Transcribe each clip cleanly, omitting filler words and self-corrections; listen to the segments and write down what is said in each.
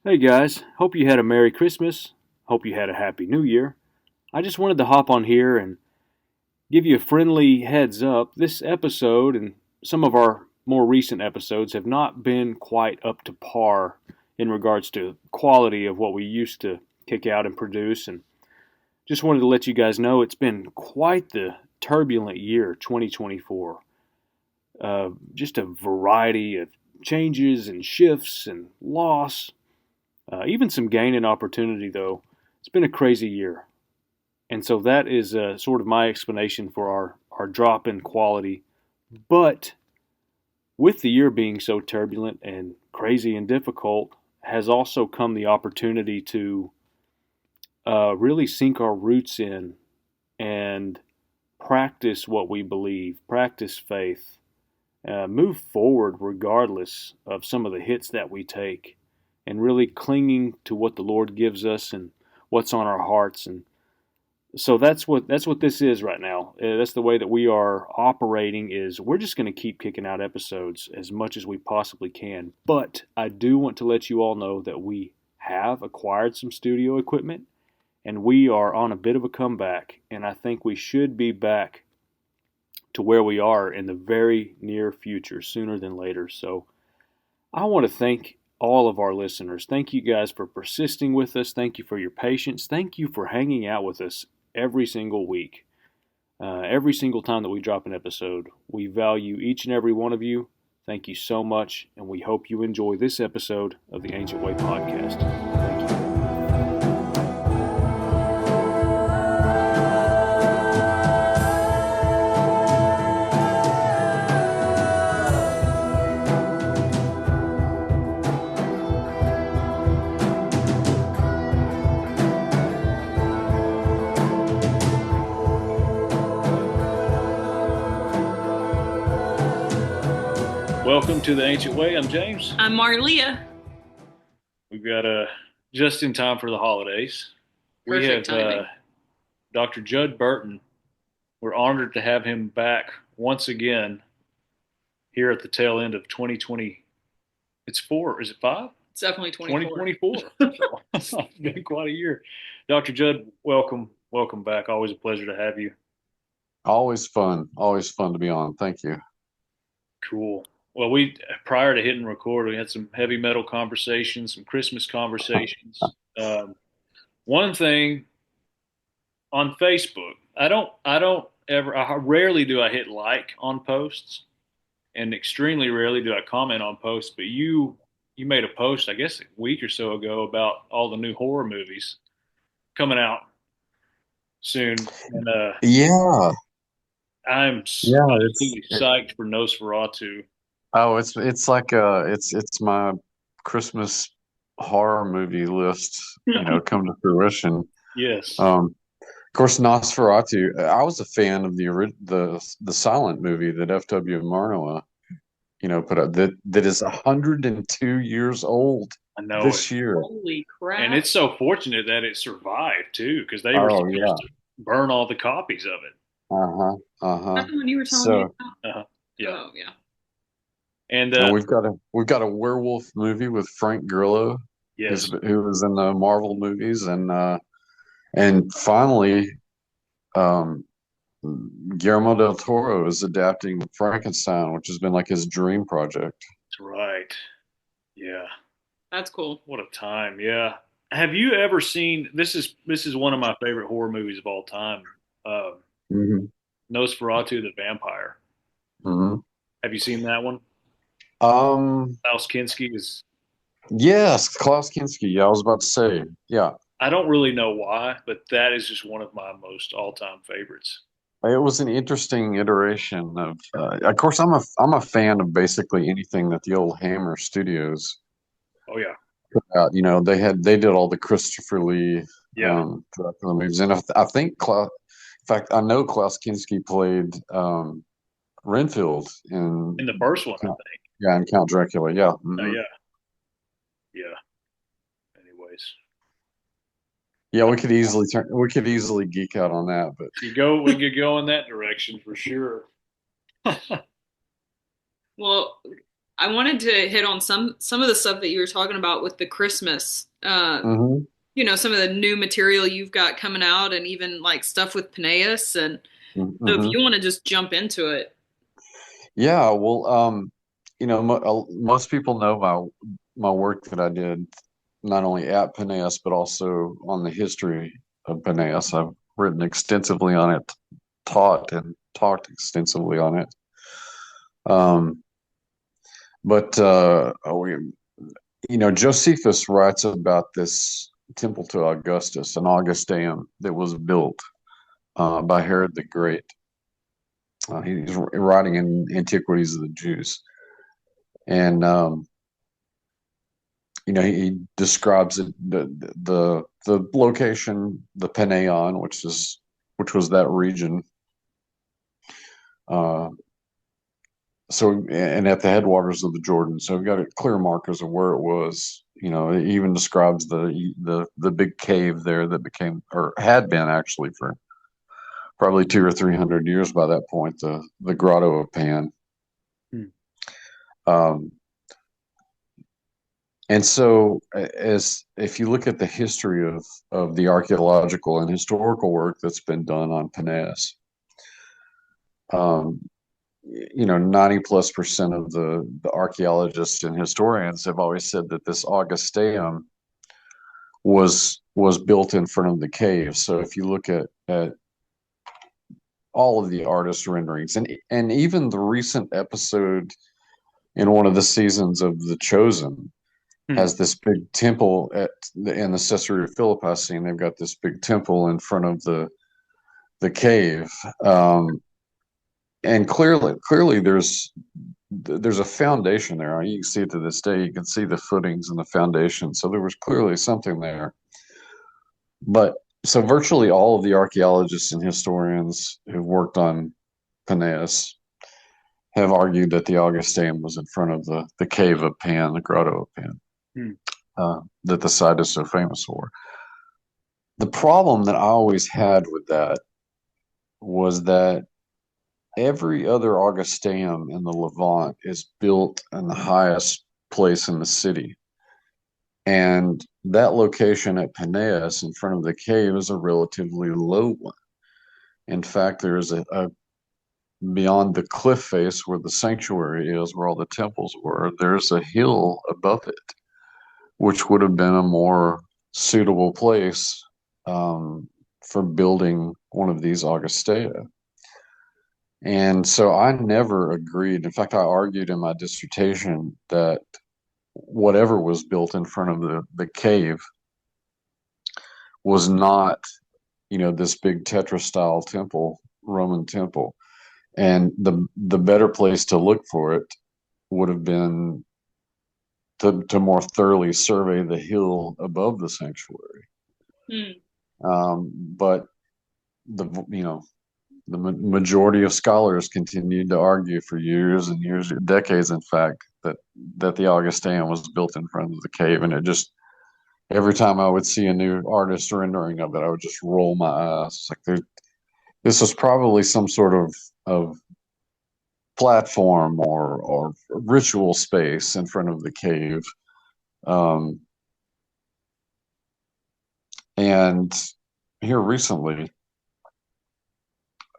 Hey guys, hope you had a Merry Christmas. Hope you had a Happy New Year. I just wanted to hop on here and give you a friendly heads up. This episode and some of our more recent episodes have not been quite up to par in regards to quality of what we used to kick out and produce. And just wanted to let you guys know it's been quite the turbulent year, 2024. Just a variety of changes and shifts and loss. Even some gain in opportunity, though. It's been a crazy year. And so that is sort of my explanation for our drop in quality. But with the year being so turbulent and crazy and difficult, has also come the opportunity to really sink our roots in and practice what we believe, practice faith, move forward regardless of some of the hits that we take, and really clinging to what the Lord gives us and what's on our hearts. And so that's what this is right now. That's the way that we are operating. Is we're just going to keep kicking out episodes as much as we possibly can. But I do want to let you all know that we have acquired some studio equipment, and we are on a bit of a comeback. And I think we should be back to where we are in the very near future, sooner than later. So I want to thank all of our listeners. Thank you guys for persisting with us. Thank you for your patience. Thank you for hanging out with us every single week. Every single time that we drop an episode. We value each and every one of you. Thank you so much, and we hope you enjoy this episode of the Ancient Way podcast. Thank you. Welcome to the Ancient Way. I'm James. I'm Marlia. We've got just in time for the holidays. Perfect timing. Dr. Judd Burton. We're honored to have him back once again here at the tail end of 2020. It's 4, is it 5? It's definitely 2024. It's been quite a year. Dr. Judd, welcome back. Always a pleasure to have you. Always fun to be on. Thank you. Cool. Well, prior to hitting record, we had some heavy metal conversations, some Christmas conversations. One thing on Facebook, I rarely do I hit like on posts, and extremely rarely do I comment on posts. But you made a post, I guess, a week or so ago about all the new horror movies coming out soon, and yeah, I'm absolutely psyched for Nosferatu. Oh, it's like it's my Christmas horror movie list, come to fruition. Yes. Of course, Nosferatu. I was a fan of the silent movie that F.W. Murnau, put out that is 102 years old. I know this year. Holy crap! And it's so fortunate that it survived too, because they were supposed to burn all the copies of it. That's the one you were telling me about. Yeah. Oh yeah. And we've got a werewolf movie with Frank Grillo, yes, who was in the Marvel movies, and finally, Guillermo del Toro is adapting Frankenstein, which has been like his dream project. That's right. Yeah, that's cool. What a time! Yeah. Have you ever seen this? Is one of my favorite horror movies of all time. Nosferatu the Vampire. Mm-hmm. Have you seen that one? Klaus Kinski is. Yes, Klaus Kinski. Yeah, I was about to say. Yeah. I don't really know why, but that is just one of my most all-time favorites. It was an interesting iteration of. Of course, I'm a fan of basically anything that the old Hammer Studios. Oh yeah. Put out. They did all the Christopher Lee. Yeah. Dracula movies, and I think in fact, I know Klaus Kinski played Renfield in the first one, I think. Yeah, in Count Dracula. Yeah. Mm-hmm. Yeah. Anyways. Yeah, we could easily geek out on that, but we could go in that direction for sure. Well, I wanted to hit on some of the stuff that you were talking about with the Chrstmas. Mm-hmm. Some of the new material you've got coming out, and even like stuff with Peneus. And so, if Mm-hmm. you want to just jump into it. Yeah, well, most people know my work that I did not only at Peneus but also on the history of Peneus. I've written extensively on it, taught and talked extensively on it. But Josephus writes about this temple to Augustus, an Augusteum that was built by Herod the Great. He's writing in Antiquities of the Jews, and he describes it, the location, the Penaion, which was that region. And at the headwaters of the Jordan, so we've got clear markers of where it was. It even describes the big cave there that became, or had been actually, for probably 200 or 300 years by that point, the Grotto of Pan. Um, and so, as if you look at the history of the archaeological and historical work that's been done on Peneus, 90+% of the archaeologists and historians have always said that this Augusteum was built in front of the cave. So if you look at all of the artist renderings, and even the recent episode in one of the seasons of The Chosen has this big temple in the Caesarea Philippi scene. They've got this big temple in front of the cave. And clearly there's a foundation there. You can see it to this day. You can see the footings and the foundation. So there was clearly something there. But so virtually all of the archaeologists and historians who've worked on Peneus have argued that the Augusteum was in front of the cave of Pan, the Grotto of Pan, that the site is so famous for. The problem that I always had with that was that every other Augusteum in the Levant is built in the highest place in the city. And that location at Peneus in front of the cave is a relatively low one. In fact, there's a beyond the cliff face where the sanctuary is, where all the temples were, there's a hill above it, which would have been a more suitable place for building one of these Augusteia. And so I never agreed. In fact, I argued in my dissertation that whatever was built in front of the cave was not, this big tetrastyle temple, Roman temple. And the better place to look for it would have been to more thoroughly survey the hill above the sanctuary. But the majority of scholars continued to argue for years and years, decades, in fact, that the Augusteum was built in front of the cave. And it just, every time I would see a new artist rendering of it, I would just roll my eyes. It's like this was probably some sort of platform or ritual space in front of the cave. And here recently,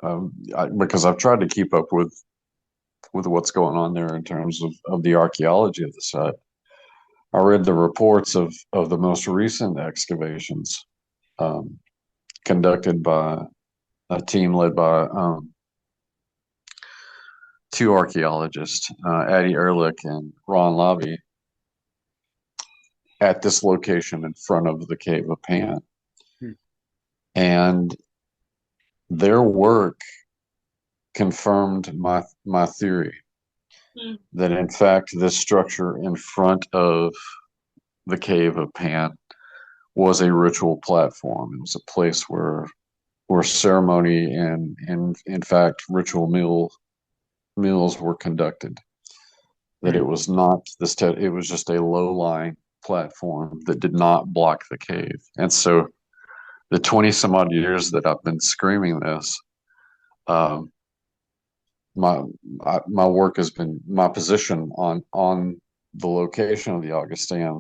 because I've tried to keep up with what's going on there in terms of the archaeology of the site, I read the reports of the most recent excavations conducted by a team led by two archaeologists, Addie Ehrlich and Ron Lavi, at this location in front of the Cave of Pan. And their work confirmed my theory that, in fact, this structure in front of the Cave of Pan was a ritual platform. It was a place where ceremony and in fact ritual meals were conducted. That it was not it was just a low-lying platform that did not block the cave. And so the 20 some odd years that I've been screaming this, my my work has been my position on the location of the Augustana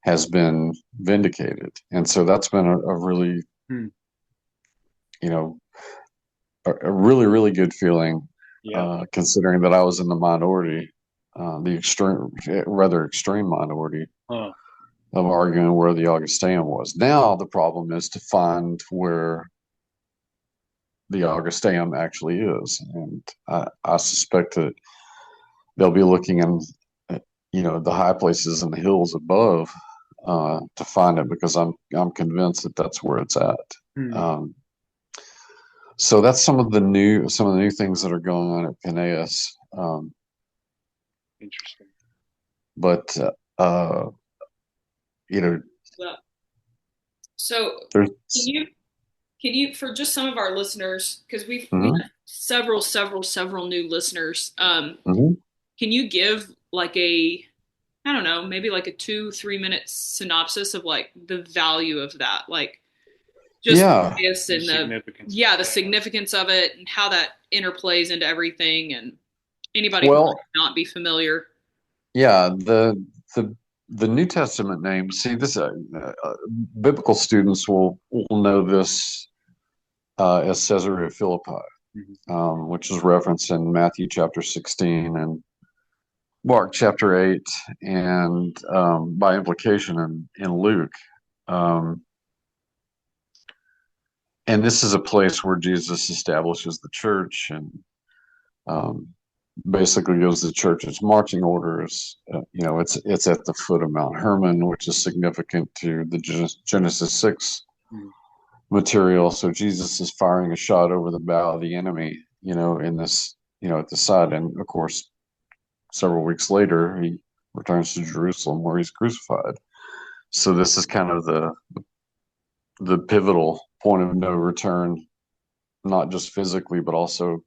has been vindicated, and so that's been a really Hmm. you know a really really good feeling, Yeah. considering that I was in the minority, the rather extreme minority Huh. of arguing where the Augustana was. Now the problem is to find where the Augustana actually is, and I suspect that they'll be looking in, the high places and the hills above, to find it, because I'm convinced that that's where it's at. Hmm. Um, so that's some of the new things that are going on at Phineas. Interesting. But you know, Well, so can there's you for just some of our listeners, because we mhm, have several new listeners, mhm. can you give like a, I don't know, maybe like a 2-3 minute synopsis of like the value of that, like just Yeah, this The and the, significance. yeah, the significance of it and how that interplays into everything, and anybody who well, might not be familiar. yeah, the the New Testament name. See, this biblical students will know this as Caesarea Philippi, Mhm. which is referenced in Matthew chapter 16 and Mark chapter 8, and by implication in Luke. Um, and this is a place where Jesus establishes the church, and um, basically gives the church its marching orders. It's at the foot of Mount Hermon, which is significant to the Genesis 6 Mhm. material. So Jesus is firing a shot over the bow of the enemy, in this, at the side. And of course, several weeks later, he returns to Jerusalem where he's crucified. So this is kind of the pivotal point of no return, not just physically, but also,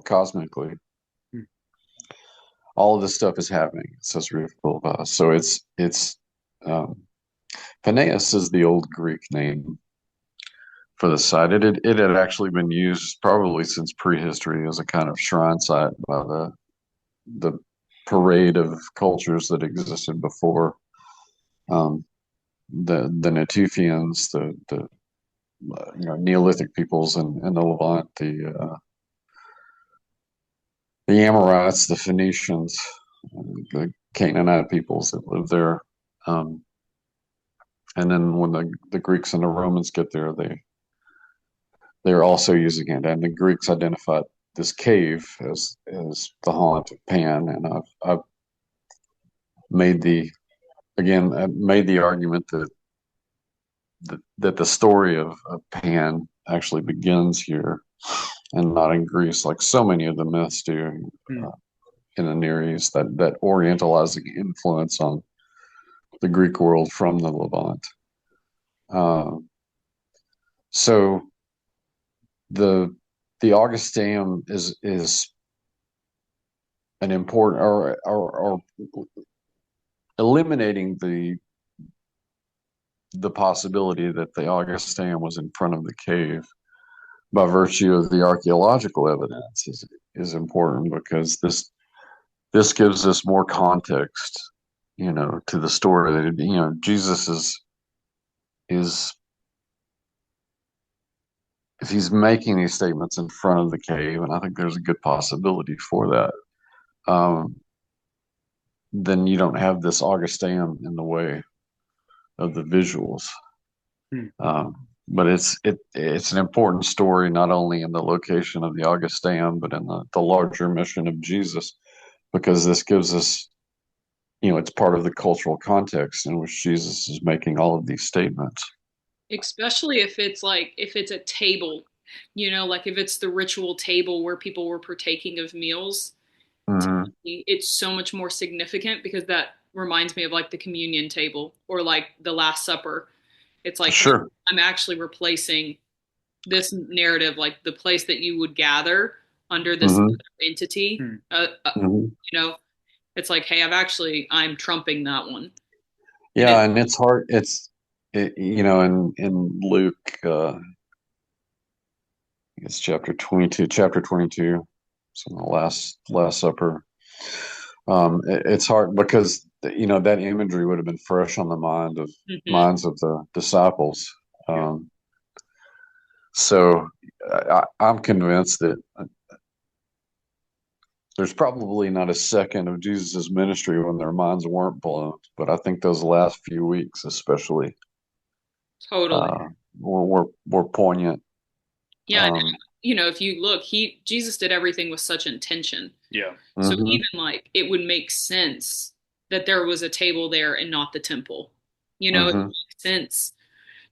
cosmically. Hmm. All of this stuff is happening at Caesarea Philippi. So it's um, Phineas is the old Greek name for the site. It had actually been used probably since prehistory as a kind of shrine site by the parade of cultures that existed before, um, the Natufians, the Neolithic peoples in the Levant, the Amorites, the Phoenicians, the Canaanite peoples that lived there. Um, and then when the Greeks and the Romans get there, they're also using it. And the Greeks identified this cave as the haunt of Pan. And I've made the I made the argument that the story of Pan actually begins here and not in Greece, like so many of the myths do, Hmm. uh, in the Near East, that orientalizing influence on the Greek world from the Levant. Uh, so the the Augusteum is an important, or eliminating the possibility that the Augusteum was in front of the cave by virtue of the archaeological evidence is important, because this gives us more context, to the story that, Jesus is if he's making these statements in front of the cave, and I think there's a good possibility for that, then you don't have this Augusteum in the way of the visuals. Hmm. But it's an important story, not only in the location of the Augusteum, but in the larger mission of Jesus, because this gives us, it's part of the cultural context in which Jesus is making all of these statements. Especially if it's like, if it's a table, like if it's the ritual table where people were partaking of meals, to Hmm. me, it's so much more significant, because that reminds me of like the communion table or like the Last Supper. It's like, hey, Sure. I'm actually replacing this narrative, like the place that you would gather under this Hmm. entity. Hmm. Hmm. You know, it's like, hey, I'm trumping that one. And Yeah, and it's hard. In Luke, it's chapter 22. So the Last Supper. It's hard because that imagery would have been fresh on the Hmm. minds of the disciples. Um, so I'm convinced that there's probably not a second of Jesus's ministry when their minds weren't blown, but I think those last few weeks, especially, Totally. uh, were poignant. Yeah. And, if you look, Jesus did everything with such intention. Yeah. So Mhm, even like it would make sense that there was a table there and not the temple. It mhm, makes sense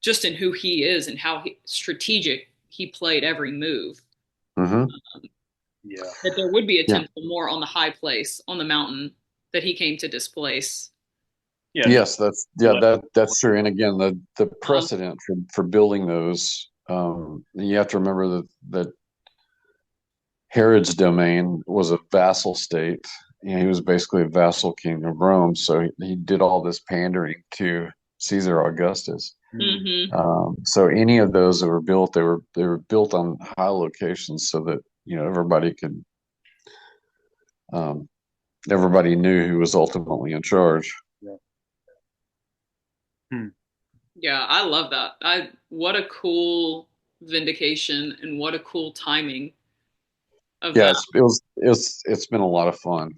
just in who he is and how strategic he played every move. mhm. Yeah. That there would be a Yeah. temple more on the high place, on the mountain that he came to displace. Yeah. Yes, that's true. And again, the Um, precedent for building those, you have to remember that Herod's domain was a vassal state. He was basically a vassal king of Rome, so he did all this pandering to Caesar Augustus. mhm. So any of those that were built, they were built on high locations so that um, everybody knew who was ultimately in charge. Yeah. Hmm. Yeah, I love that. What a cool vindication and what a cool timing of Yeah, that. it's been a lot of fun.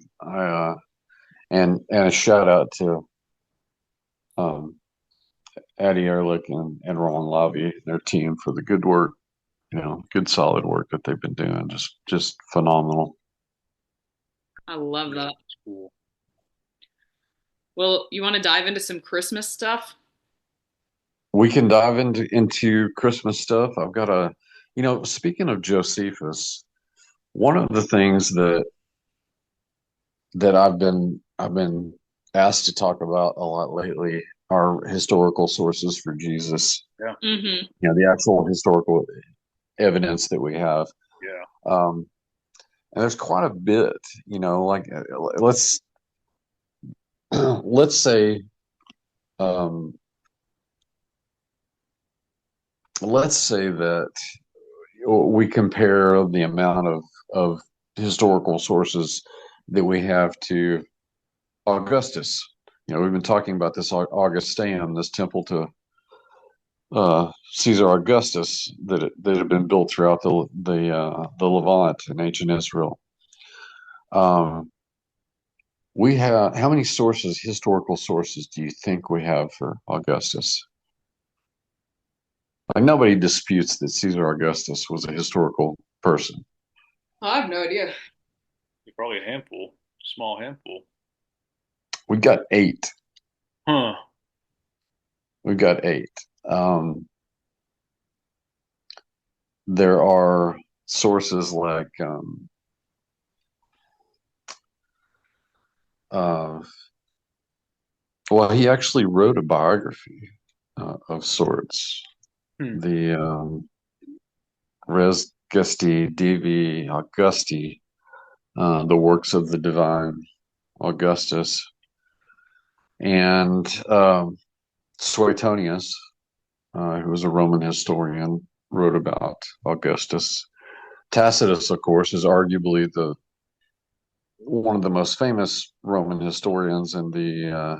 And a shout out to um, Addie Ehrlich and Ron Lavi, their team for the good work, good solid work that they've been doing. Just phenomenal. I love Yeah. that. It's cool. Well, you want to dive into some Christmas stuff? We can dive into Christmas stuff. I've got speaking of Josephus, one of the things that I've been asked to talk about a lot lately are historical sources for Jesus. Yeah. Mm-hmm. The actual historical evidence that we have. Yeah. Um, and there's quite a bit, like let's let's say um, let's say that we compare the amount of historical sources that we have to Augustus. We've been talking about this Augusteum, this temple to Caesar Augustus that had been built throughout the Levant in ancient Israel. Um, we have how many historical sources, do you think we have for Augustus? Like nobody disputes that Caesar Augustus was a historical person. I have no idea. Probably a handful, small handful. We got eight. Huh. We've got eight. Um, there are sources like uh, well, he actually wrote a biography of sorts. Hmm. The Res Gesti Divi Augusti, the works of the divine Augustus, and Suetonius, who was a Roman historian, wrote about Augustus. Tacitus, of course, is arguably the one of the most famous Roman historians in the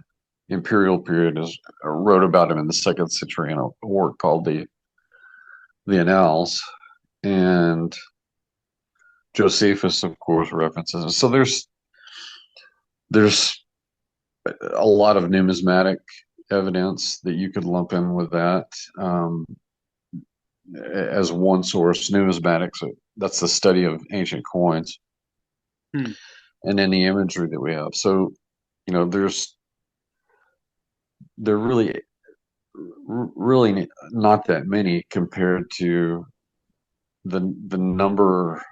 imperial period. Wrote about him in the second century in a work called the Annals, and Josephus, of course, references it. So there's a lot of numismatic evidence that you could lump in with that as one source. Numismatics, that's the study of ancient coins, Hmm. and then the imagery that we have. So, there really not that many compared to the number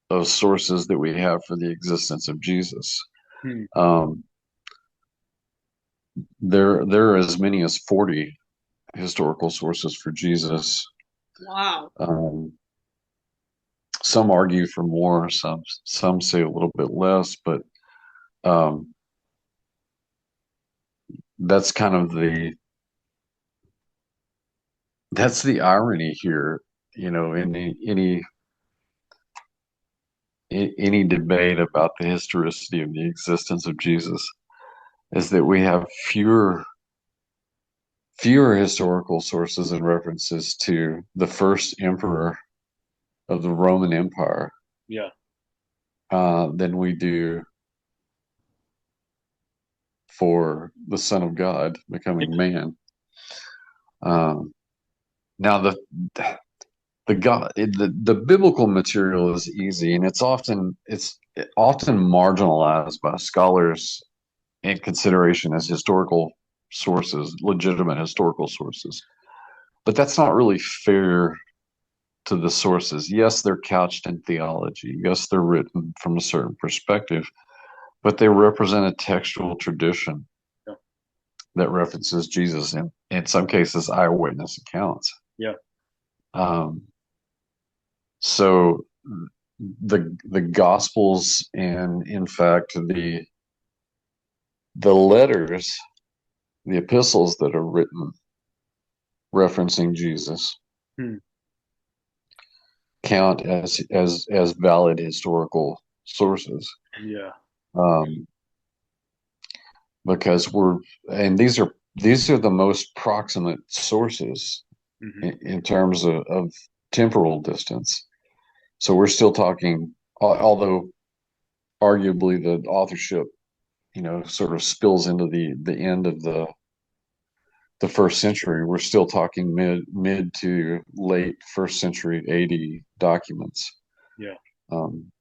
of sources that we have for the existence of Jesus. Hmm. Um, there are as many as 40 historical sources for Jesus. Wow. Um, some argue for more, some say a little bit less, but um, that's kind of that's the irony here. In any any debate about the historicity of the existence of Jesus is that we have fewer historical sources and references to the first emperor of the Roman Empire Yeah. than we do for the Son of God becoming man. Um, now the biblical material is easy, and it's often marginalized by scholars in consideration as historical sources, legitimate historical sources. But that's not really fair to the sources. Yes, they're couched in theology. Yes, they're written from a certain perspective, but they represent a textual tradition Yeah. that references Jesus in some cases eyewitness accounts. Yeah. Um, so the Gospels and in fact the letters, the epistles that are written referencing Jesus Hmm. count as valid historical sources. Yeah. Um, because and these are the most proximate sources Hmm. in terms of temporal distance. So we're still talking, although arguably the authorship, sort of spills into the end of the first century. We're still talking mid to late first century AD documents. Yeah. Um,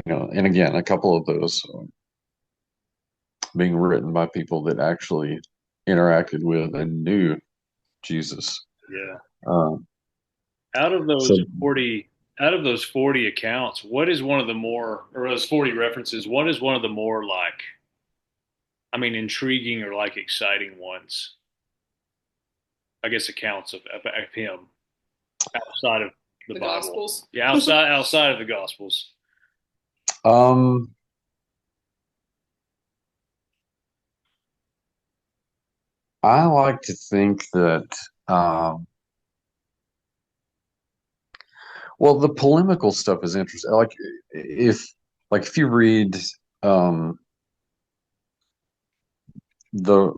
and again, a couple of those being written by people that actually interacted with and knew Jesus. Yeah. Um, Out of so those 40, out of those 40 accounts, what is one of the more, or those 40 references, what is one of the more like, I mean, intriguing or like exciting ones? I guess accounts of him outside of the The Bible. Gospels. Yeah, outside of the Gospels. um, I like to think that, well, the polemical stuff is interesting. If if you read um, the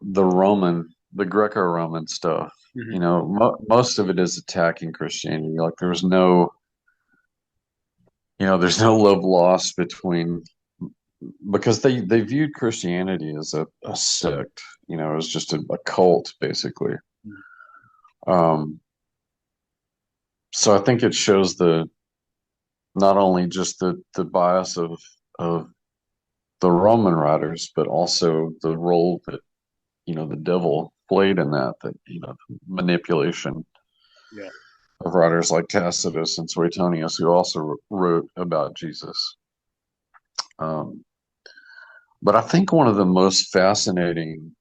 Greco-Roman stuff, Hmm. most of it is attacking Christianity. Like there's no love lost between, because they viewed Christianity as a sect, as just a cult basically. Um, so I think it shows not only just the bias of the Roman writers, but also the role that the devil played in that manipulation Yeah. of writers like Tacitus and Suetonius, who also wrote about Jesus. Um, but I think one of the most fascinating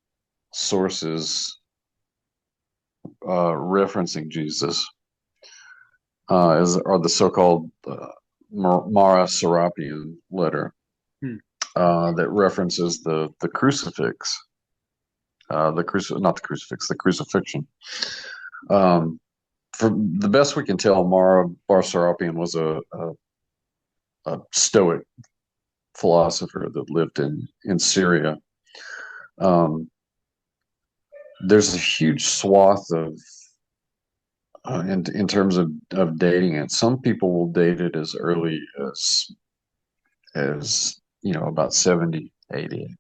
sources referencing Jesus are the so-called Mara Serapion letter Hmm. that references the crucifix, not the crucifix, the crucifixion. Um, for the best we can tell, Mara Bar Serapion was a Stoic philosopher that lived in Syria. Um, there's a huge swath of in terms of dating it. Some people will date it as early as about 70, 80.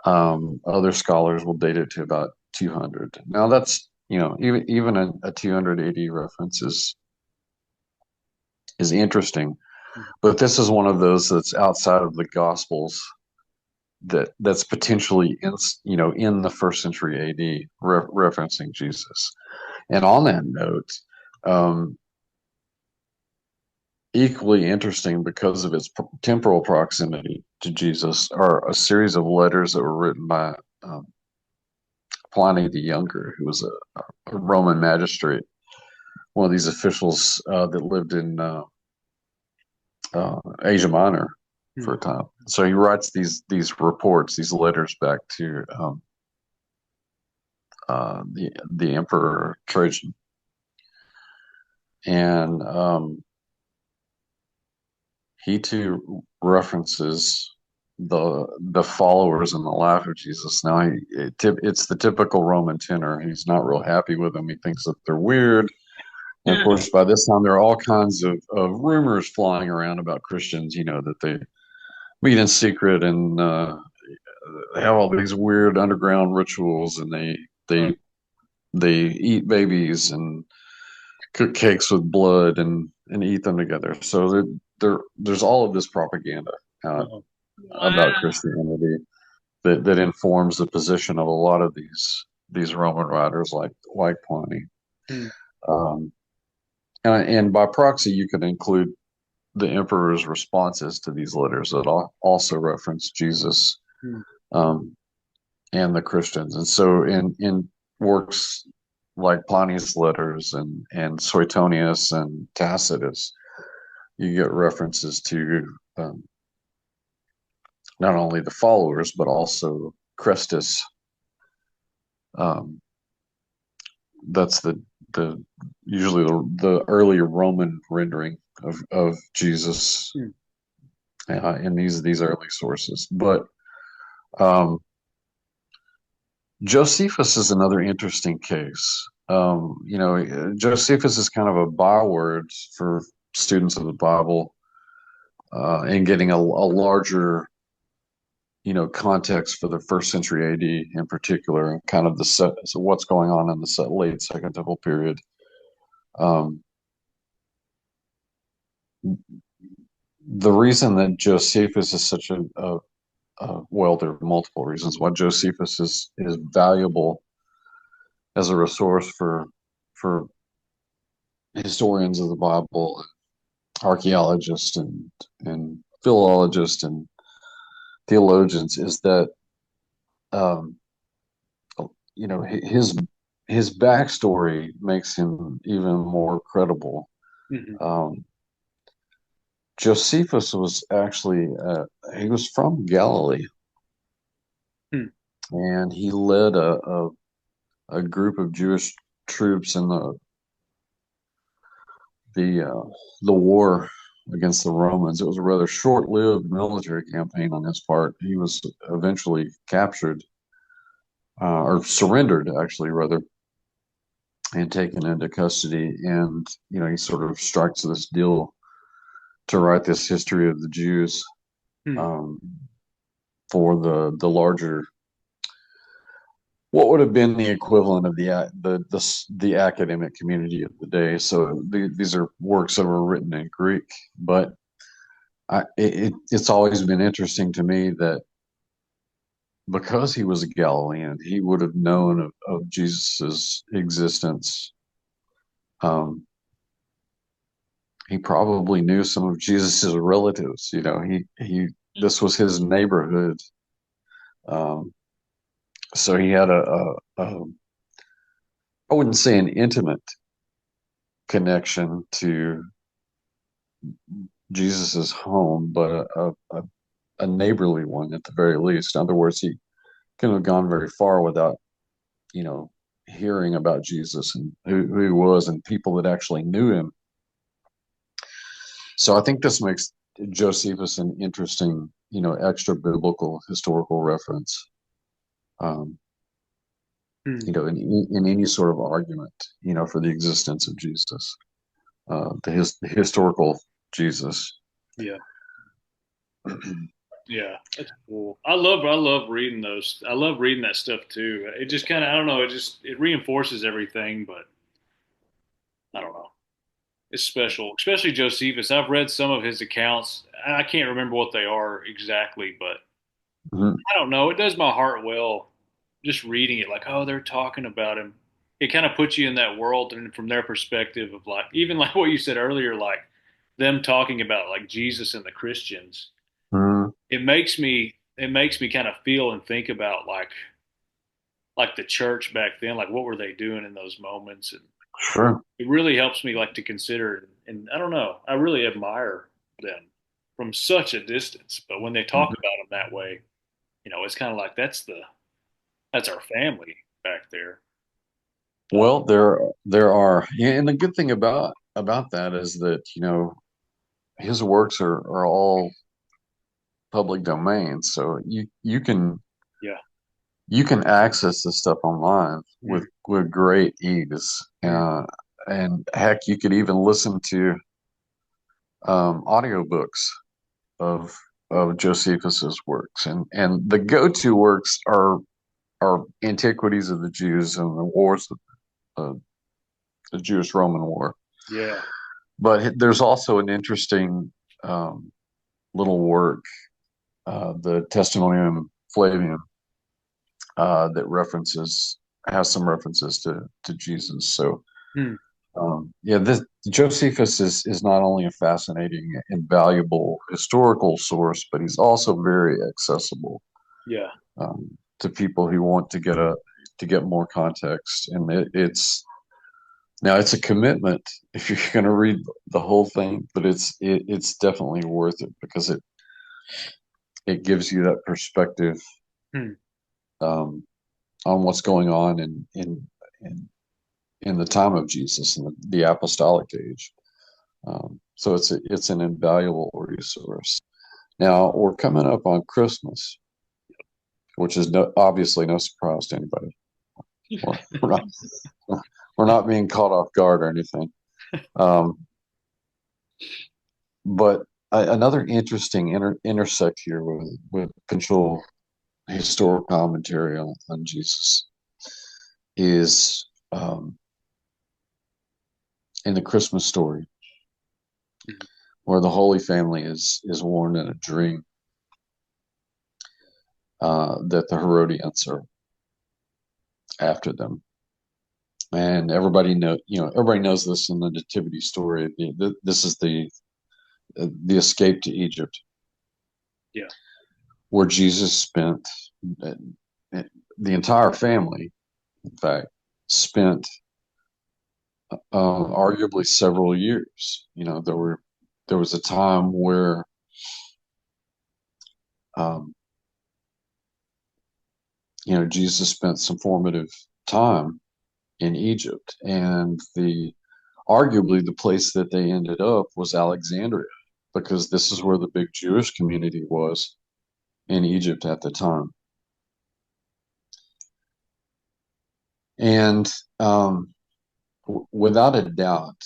Other scholars will date it to about 200. Now that's even a 280 reference is interesting, but this is one of those that's outside of the Gospels that's potentially in the first century AD referencing Jesus. And on that note, um, equally interesting because of its temporal proximity to Jesus are a series of letters that were written by um, Pliny the Younger, who was a Roman magistrate, one of these officials that lived in Asia Minor for Hmm. a time. So he writes these reports, these letters back to the Emperor Trajan, and he too references the followers in the life of Jesus. Now it's the typical Roman tenor. He's not real happy with them. He thinks that they're weird. And of course, by this time, there are all kinds of rumors flying around about Christians. That they meet in secret and they have all these weird underground rituals, and they they eat babies and cook cakes with blood and eat them together. So there's all of this propaganda uh, about Wow. Christianity that informs the position of a lot of these Roman writers like Pliny. Hmm. Um, and by proxy, you could include the emperor's responses to these letters that also reference Jesus Hmm. um, and the Christians. And so in works like Pliny's letters and Suetonius and Tacitus, you get references to not only the followers but also Christus. Um, that's the usually the early Roman rendering of Jesus Hmm. in these early sources. But um, Josephus is another interesting case. Josephus is kind of a byword for students of the Bible and getting a larger, context for the first century AD in particular, and kind of so what's going on in the late Second Temple period. Um, the reason that Josephus is such well, there are multiple reasons why Josephus is valuable as a resource for historians of the Bible, archaeologists, and philologists and theologians is that um, his backstory makes him even more credible. Hmm. Um, Josephus was actually he was from Galilee, Hmm. and he led a group of Jewish troops in the the war against the Romans. It was a rather short-lived military campaign on his part. He was eventually captured or surrendered, actually, rather, and taken into custody. And he sort of strikes this deal to write this history of the Jews Hmm. um, for the larger, what would have been the equivalent of the academic community of the day. So these are works that were written in Greek, but it's always been interesting to me that because he was a Galilean, he would have known of Jesus's existence. Um, he probably knew some of Jesus's relatives. He this was his neighborhood. Um, so he had I wouldn't say an intimate connection to Jesus's home, but a neighborly one at the very least. In other words, he couldn't have gone very far without, you know, hearing about Jesus and who he was and people that actually knew him. So I think this makes Josephus an interesting, extra biblical historical reference. Um, Hmm. in any sort of argument, for the existence of Jesus, the historical Jesus. Yeah. Yeah, that's cool. I love reading those. I love reading that stuff too. It just kind of, I don't know, it reinforces everything, but I don't know. It's special, especially Josephus. I've read some of his accounts. I can't remember what they are exactly, but Mhm. I don't know. It does my heart well just reading it. Like, oh, they're talking about him. It kind of puts you in that world, and from their perspective of like, even like what you said earlier, like them talking about like Jesus and the Christians. Mhm. It makes me kind of feel and think about like the church back then, like what were they doing in those moments, and Sure. it really helps me like to consider, and I don't know, I really admire them from such a distance, but when they talk Mhm. about them that way, it's kind of like that's our family back there. uh, Well, there are, yeah, and the good thing about that is that his works are all public domain, so Yeah. you can access this stuff online Mm. with great ease. Mm. And heck, you could even listen to audiobooks of Josephus's works, and the go-to works are Antiquities of the Jews and the Wars of the Jewish-Roman War. Yeah. But there's also an interesting um, little work, the Testimonium Flavium, that references has some references to Jesus. So Mm. yeah, this Josephus is not only a fascinating and valuable historical source, but he's also very accessible Yeah. to people who want to get more context. And it's a commitment if you're going to read the whole thing, but it's definitely worth it because it gives you that perspective Mm. um, on what's going on in in the time of Jesus and the apostolic age. So it's an invaluable resource. Now we're coming up on Christmas, which is obviously no surprise to anybody. We're not we're not being caught off guard or anything. Um, but another interesting intersect here with potential historical commentary on Jesus is in the Christmas story, Mhm. where the Holy Family is warned in a dream that the Herodians are after them, and everybody knows this in the Nativity story. This is the escape to Egypt, Yeah. where Jesus spent the entire family, in fact, spent arguably several years. There was a time where um, Jesus spent some formative time in Egypt, and the arguably the place that they ended up was Alexandria, because this is where the big Jewish community was in Egypt at the time. And without a doubt,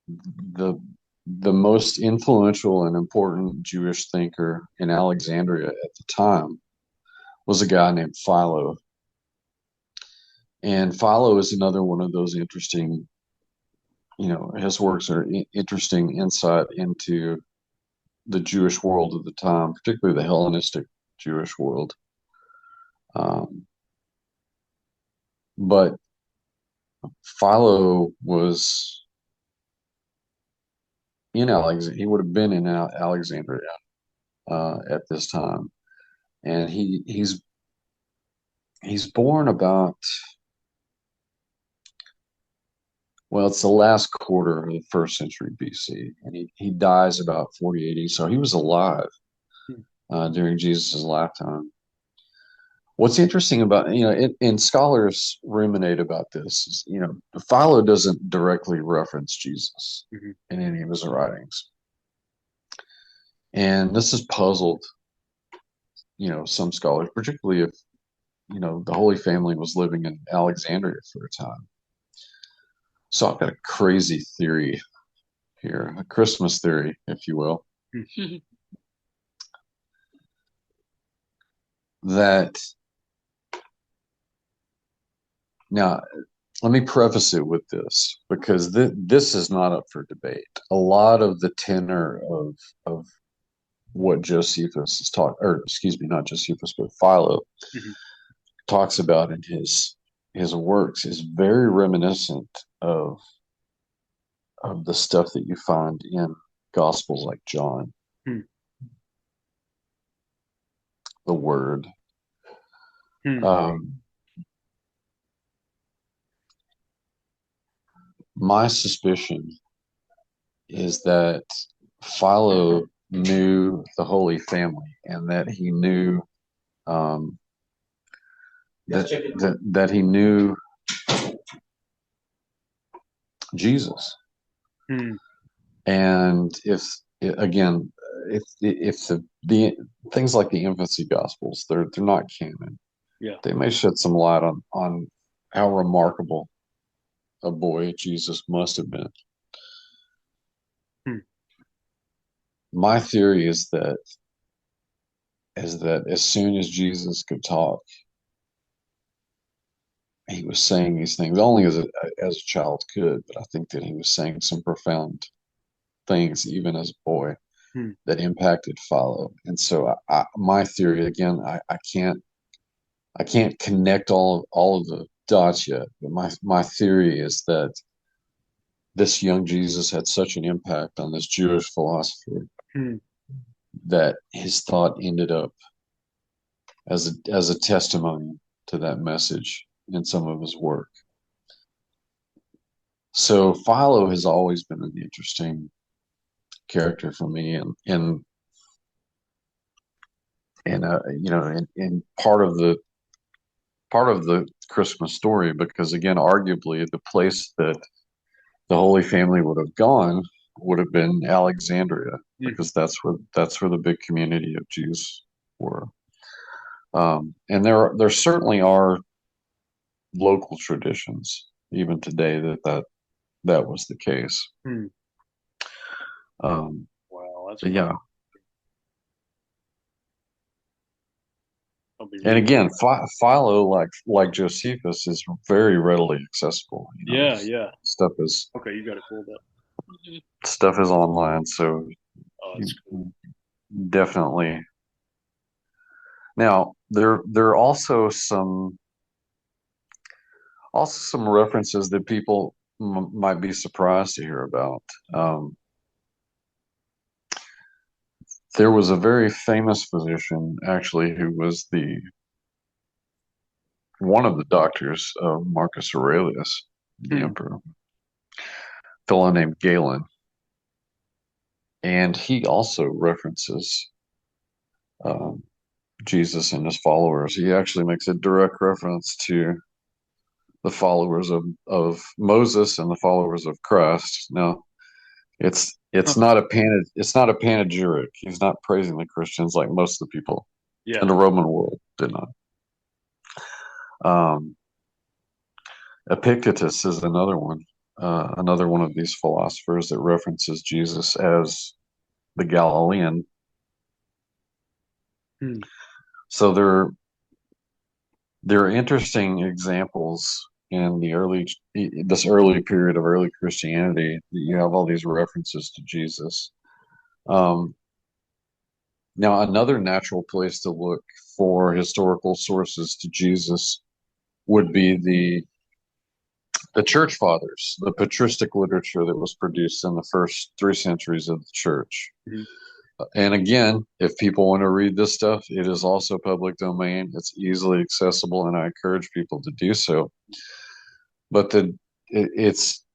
the the most influential and important Jewish thinker in Alexandria at the time was a guy named Philo. And Philo is another one of those interesting, his works are interesting insight into the Jewish world of the time, particularly the Hellenistic Jewish world. But Philo was in Alexandria. He would have been in Alexandria at this time, and he's born about, well, it's the last quarter of the first century BC, and he dies about 40 AD. So he was alive Hmm. during Jesus' lifetime. What's interesting about, and scholars ruminate about this, is, Philo doesn't directly reference Jesus Mhm. in any of his writings. And this has puzzled, some scholars, particularly if, the Holy Family was living in Alexandria for a time. So I've got a crazy theory here, a Christmas theory, if you will, that now let me preface it with this, because this is not up for debate. A lot of the tenor of what Josephus is talking, or excuse me, not Josephus, but Philo Mhm. talks about in his works is very reminiscent of the stuff that you find in Gospels like John, Hmm. the Word. Hmm. Um, my suspicion is that Philo knew the Holy Family, and that he knew um, that he knew Jesus. Hmm. And again, if the things like the infancy gospels, they're not canon. Yeah. They may shed some light on how remarkable a boy Jesus must have been. Hmm. My theory is that as soon as Jesus could talk, he was saying these things only as a child could, but I think that he was saying some profound things even as a boy Hmm. that impacted Philo. And so my theory again, I can't connect all of the dots yet, but my theory is that this young Jesus had such an impact on this Jewish philosopher Hmm. that his thought ended up as a testimony to that message in some of his work. So Philo has always been an interesting character for me, and part of the Christmas story, because again, arguably the place that the Holy Family would have gone would have been Alexandria, Mhm. because that's where the big community of Jews were. And there certainly are local traditions even today that was the case. Hmm. Um, Wow, that's but yeah, I'll be and reading. again, Philo, like Josephus, is very readily accessible. Yeah, yeah. Stuff is Okay, you got it pulled up. Mhm. stuff is online, so Oh, you that's cool. definitely. Now there are also some references that people might be surprised to hear about. Um, there was a very famous physician, actually, who was the one of the doctors of Marcus Aurelius, the Hmm. emperor, a fellow named Galen, and he also references um, Jesus and his followers. He actually makes a direct reference to the followers of Moses and the followers of Christ. Now, it's Huh. it's not a panegyric. He's not praising the Christians like most of the people Yeah. in the Roman world did not. Um, Epictetus is another one of these philosophers that references Jesus as the Galilean. Hmm. So there are interesting examples in this early period of early Christianity that you have all these references to Jesus. Um, Now, another natural place to look for historical sources to Jesus would be the church fathers, the patristic literature that was produced in the first 3 centuries of the church. Mhm. And again, if people want to read this stuff, it is also public domain. It's easily accessible, and I encourage people to do so. But it's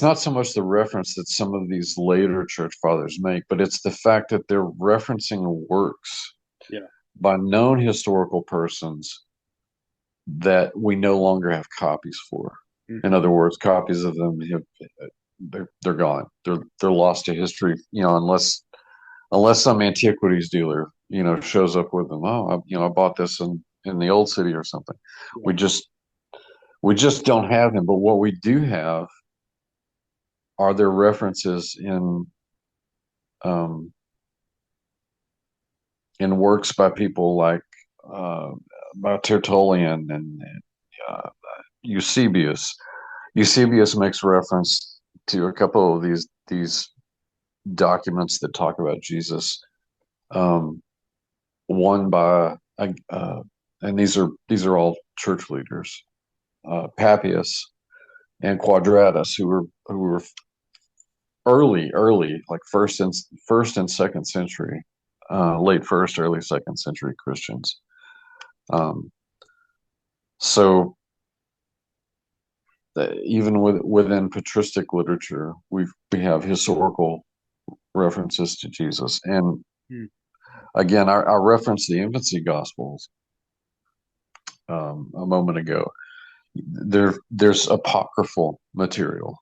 not so much the reference that some of these later church fathers make, but it's the fact that they're referencing works Yeah. by known historical persons that we no longer have copies for. In Mhm. other words, copies of them they're gone. They're lost to history. Unless some antiquities dealer shows up with them. Oh, I bought this in the old city or something. Yeah. We just don't have them. But what we do have are their references um, in works by people like uh, by Tertullian and uh, Eusebius. Eusebius makes reference to a couple of these documents that talk about Jesus. Um, One by and these are all church leaders, Papias and Quadratus, who were early, like first and second century, late first, early second century Christians. Um, so even within patristic literature, we have historical references to Jesus. And Hmm. again, I referenced the infancy gospels a moment ago. There's apocryphal material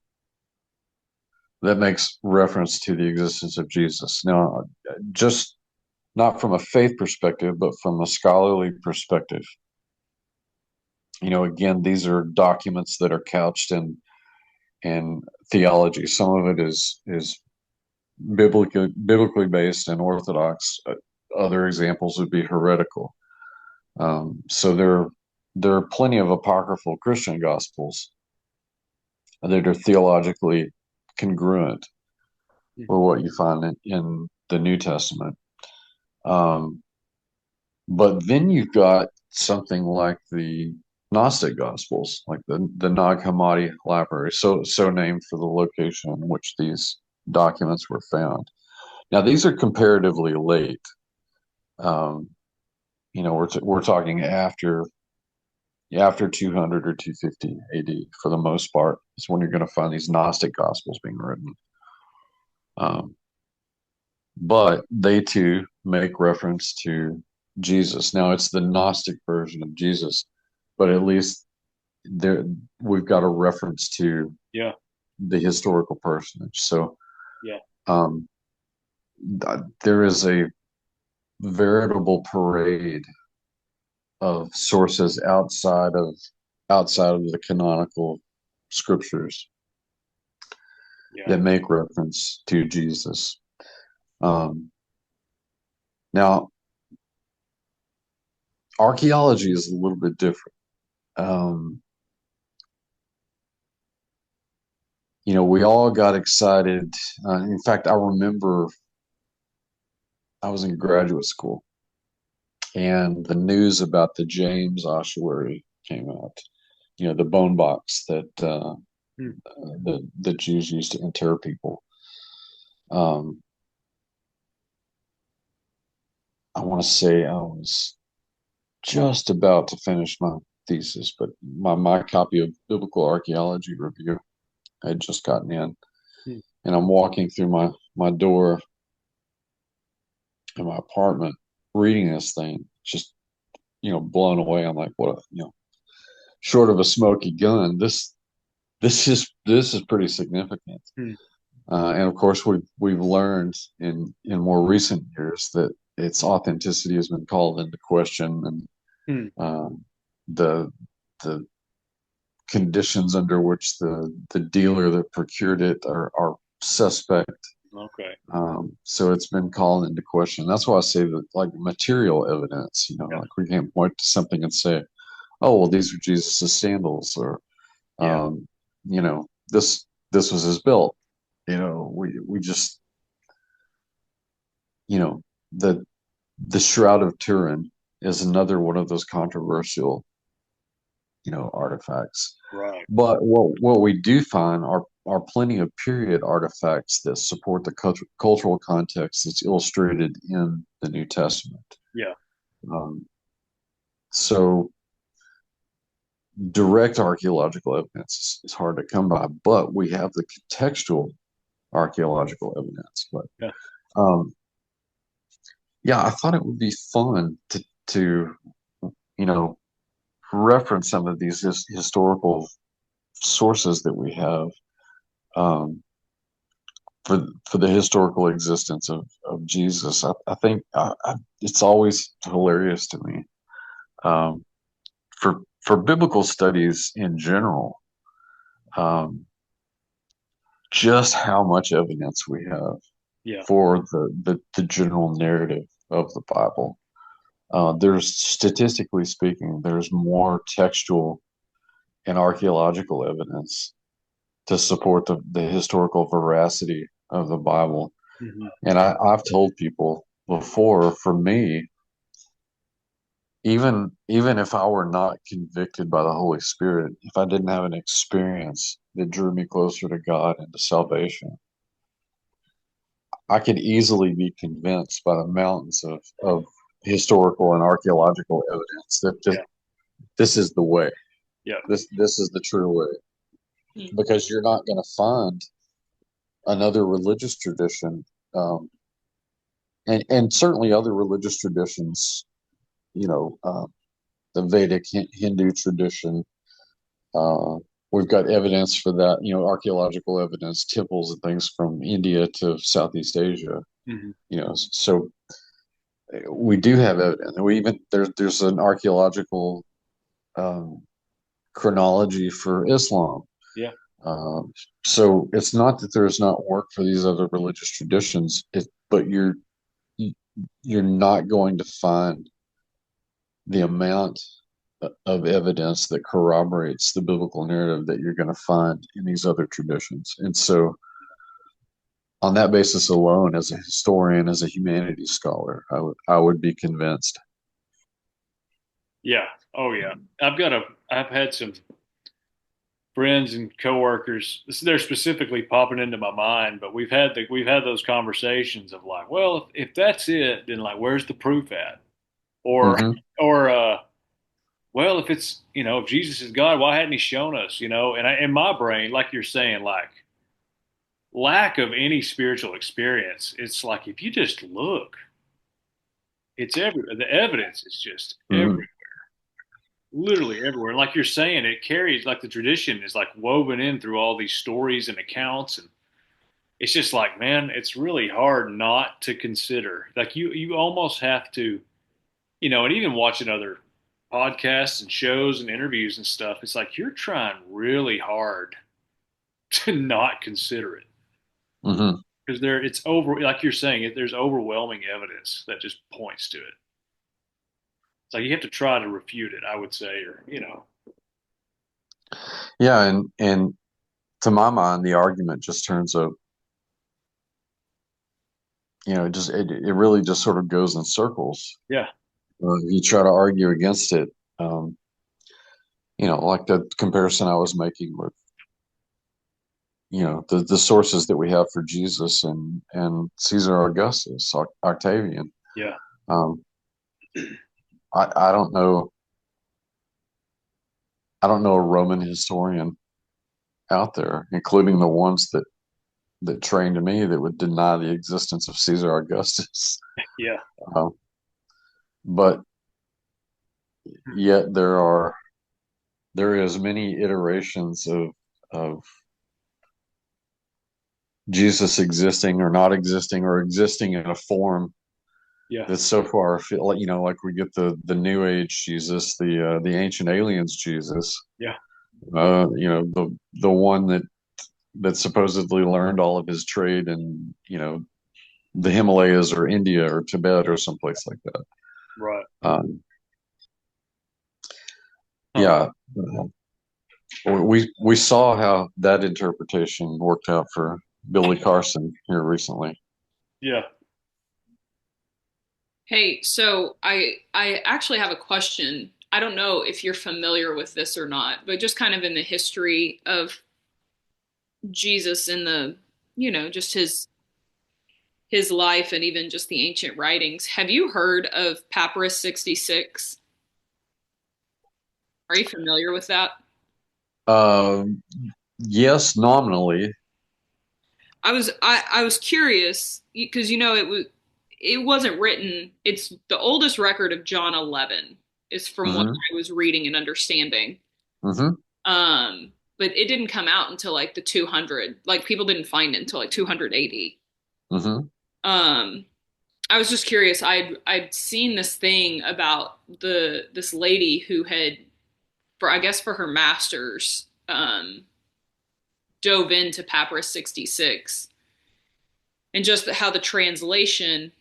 that makes reference to the existence of Jesus. Now, just not from a faith perspective, but from a scholarly perspective. Again, these are documents that are couched in theology. Some of it is biblically based and orthodox. Other examples would be heretical. So there are plenty of apocryphal Christian gospels that are theologically congruent with what you find in the New Testament. But then you've got something like the Gnostic Gospels, like the Nag Hammadi Library, so named for the location in which these documents were found. Now, these are comparatively late. We're talking after 200 or 250 AD for the most part. Is when you're going to find these Gnostic Gospels being written. But they too make reference to Jesus. Now it's the Gnostic version of Jesus, but at least there we've got a reference to the historical personage. So Yeah. There is a veritable parade of sources outside of the canonical scriptures that make reference to Jesus. Now, archaeology is a little bit different. We all got excited. In fact, I remember I was in graduate school and the news about the James ossuary came out. The bone box that the Jews used to inter people. I want to say I was just about to finish my thesis, but my copy of Biblical Archaeology Review I had just gotten in, and I'm walking through my door in my apartment, reading this thing, just blown away. I'm like, what? Short of a smoky gun, this is pretty significant. And of course, we've learned in more recent years that its authenticity has been called into question, and the conditions under which the dealer that procured it are suspect. Okay. So it's been called into question. That's why I say that, like, material evidence, like we can't point to something and say, oh, well, these are Jesus' sandals, or this was his belt. We just, the Shroud of Turin is another one of those controversial, artifacts. Right. But what we do find are plenty of period artifacts that support the cultural context that's illustrated in the New Testament. Yeah. So direct archaeological evidence is hard to come by, but we have the contextual archaeological evidence. But I thought it would be fun to reference some of these historical sources that we have for the historical existence of Jesus. I think it's always hilarious to me for biblical studies in general, just how much evidence we have for the general narrative of the Bible. There's, statistically speaking, there's more textual and archaeological evidence to support the historical veracity of the Bible. And I've told people before, for me, even if I were not convicted by the Holy Spirit, if I didn't have an experience that drew me closer to God and to salvation, I could easily be convinced by the mountains of historical and archaeological evidence that this is the way. Yeah. This is the true way. Because you're not going to find another religious tradition, and certainly other religious traditions, the Vedic Hindu tradition, we've got evidence for that, archaeological evidence, tipples and things from India to Southeast Asia, Hmm. so we do have evidence. And we even there's an archaeological um, chronology for Islam. Yeah. Um, so it's not that there's not work for these other religious traditions, but you're not going to find the amount of evidence that corroborates the biblical narrative that you're going to find in these other traditions. And so, on that basis alone, as a historian, as a humanities scholar, I would be convinced. Yeah. Oh yeah. I've had some friends and coworkers. They're specifically popping into my mind, but we've had those conversations of like, well, if that's it, then like, where's the proof at? Or Hmm. or well, if it's if Jesus is God, why hadn't He shown us? And in my brain, like you're saying, like lack of any spiritual experience. It's like if you just look, it's everywhere. The evidence is just Hmm. literally everywhere. And like you're saying, it carries like the tradition is like woven in through all these stories and accounts, and it's just like, man, it's really hard not to consider. Like you almost have to, and even watching other podcasts and shows and interviews and stuff, it's like you're trying really hard to not consider it Hmm. because it's over. Like you're saying, there's overwhelming evidence that just points to it. It's like you have to try to refute it, I would say, or. Yeah, and to my mind, the argument just turns up. It really just sort of goes in circles. Yeah. You try to argue against it. Um, like the comparison I was making with, the sources that we have for Jesus and Caesar Augustus, Octavian. Yeah. Um, I don't know. I don't know a Roman historian out there, including the ones that trained me, that would deny the existence of Caesar Augustus. Yeah. Um, but yet there is many iterations of Jesus existing or not existing or existing in a form Yeah. that's so far afield. Like we get the New Age Jesus, the ancient aliens Jesus. Yeah. The one that supposedly learned all of his trade in the Himalayas or India or Tibet or someplace like that. Right. Um, Huh. yeah, we saw how that interpretation worked out for Billy Carson here recently. Yeah. Hey, so I actually have a question. I don't know if you're familiar with this or not, but just kind of in the history of Jesus and just his life and even just the ancient writings. Have you heard of Papyrus 66? Are you familiar with that? Um, yes, nominally. I was curious because it wasn't written. It's the oldest record of John 11 is from what Hmm. I was reading and understanding. Hmm. But it didn't come out until like the 200. Like people didn't find it until like 280. Hmm. Um, I was just curious. I'd seen this thing about this lady who had, for I guess for her master's, dove into Papyrus 66 and just how the translation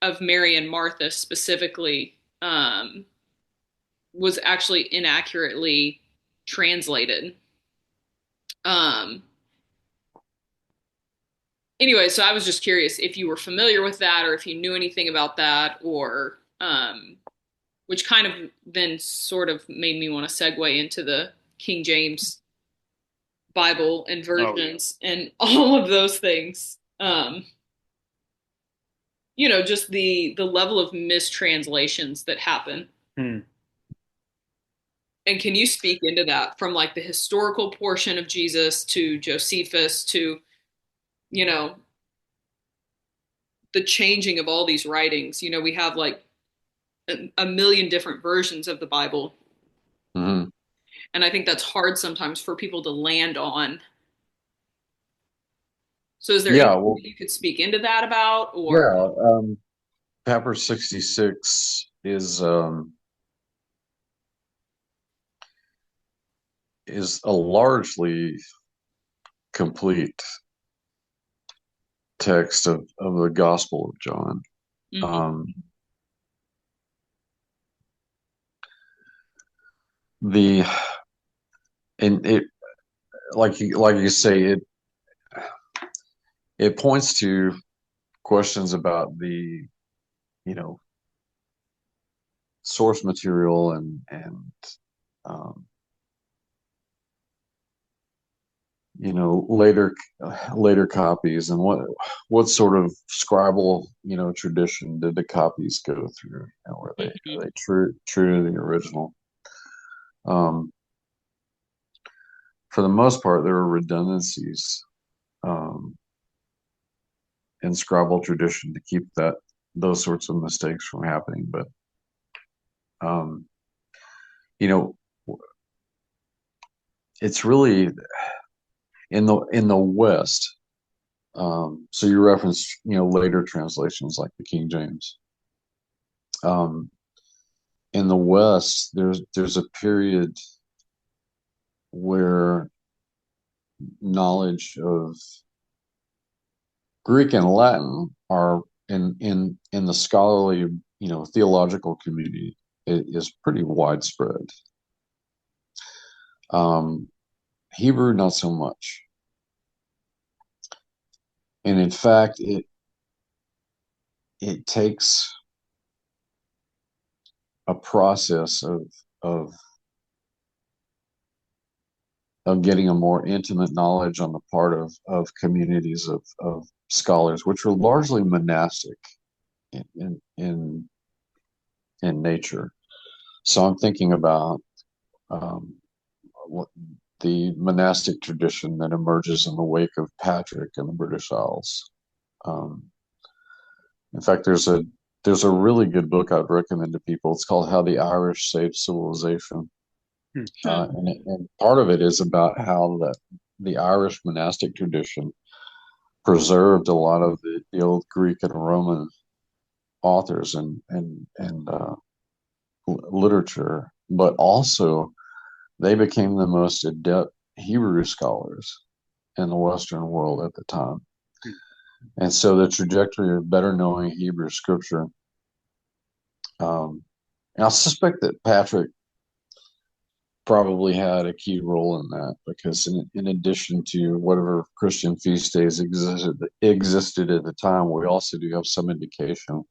of Mary and Martha specifically was actually inaccurately translated. Um, anyway, so I was just curious if you were familiar with that or if you knew anything about that, or which kind of then sort of made me want to segue into the King James Bible and Oh yeah. versions and all of those things. Just the level of mistranslations that happen. Hmm. And can you speak into that from like the historical portion of Jesus to Josephus to, you know, the changing of all these writings? We have like a million different versions of the Bible. Hmm. And I think that's hard sometimes for people to land on. So is there anything Yeah, well, that you could speak into that about, or? yeah. Papyrus 66 is a largely complete text of the Gospel of John. Mhm. Um, the and it like you say it points to questions about the you know source material and um, later copies and what sort of scribal tradition did the copies go through? Were they Mhm. are they true to the original? Um, for the most part, there were redundancies um, in scribal tradition to keep those sorts of mistakes from happening. But um, you know, it's really in the West. So you referenced later translations like the King James. Um, in the West, there's a period where knowledge of Greek and Latin are in the scholarly, theological community is pretty widespread. Um, Hebrew, not so much. And in fact, it takes a process of of getting a more intimate knowledge on the part of communities of scholars, which were largely monastic in in in nature. So I'm thinking about um, what the monastic tradition that emerges in the wake of Patrick in the British Isles. Um, in fact, there's a really good book I'd recommend to people. It's called How the Irish Saved Civilization, Hmm. Hmm. and part of it is about how the Irish monastic tradition preserved a lot of the old Greek and Roman authors and literature, but also they became the most adept Hebrew scholars in the Western world at the time. Hmm. And so the trajectory of better knowing Hebrew scripture, and I suspect that Patrick probably had a key role in that because in addition to whatever Christian feast days existed at the time, we also do have some indication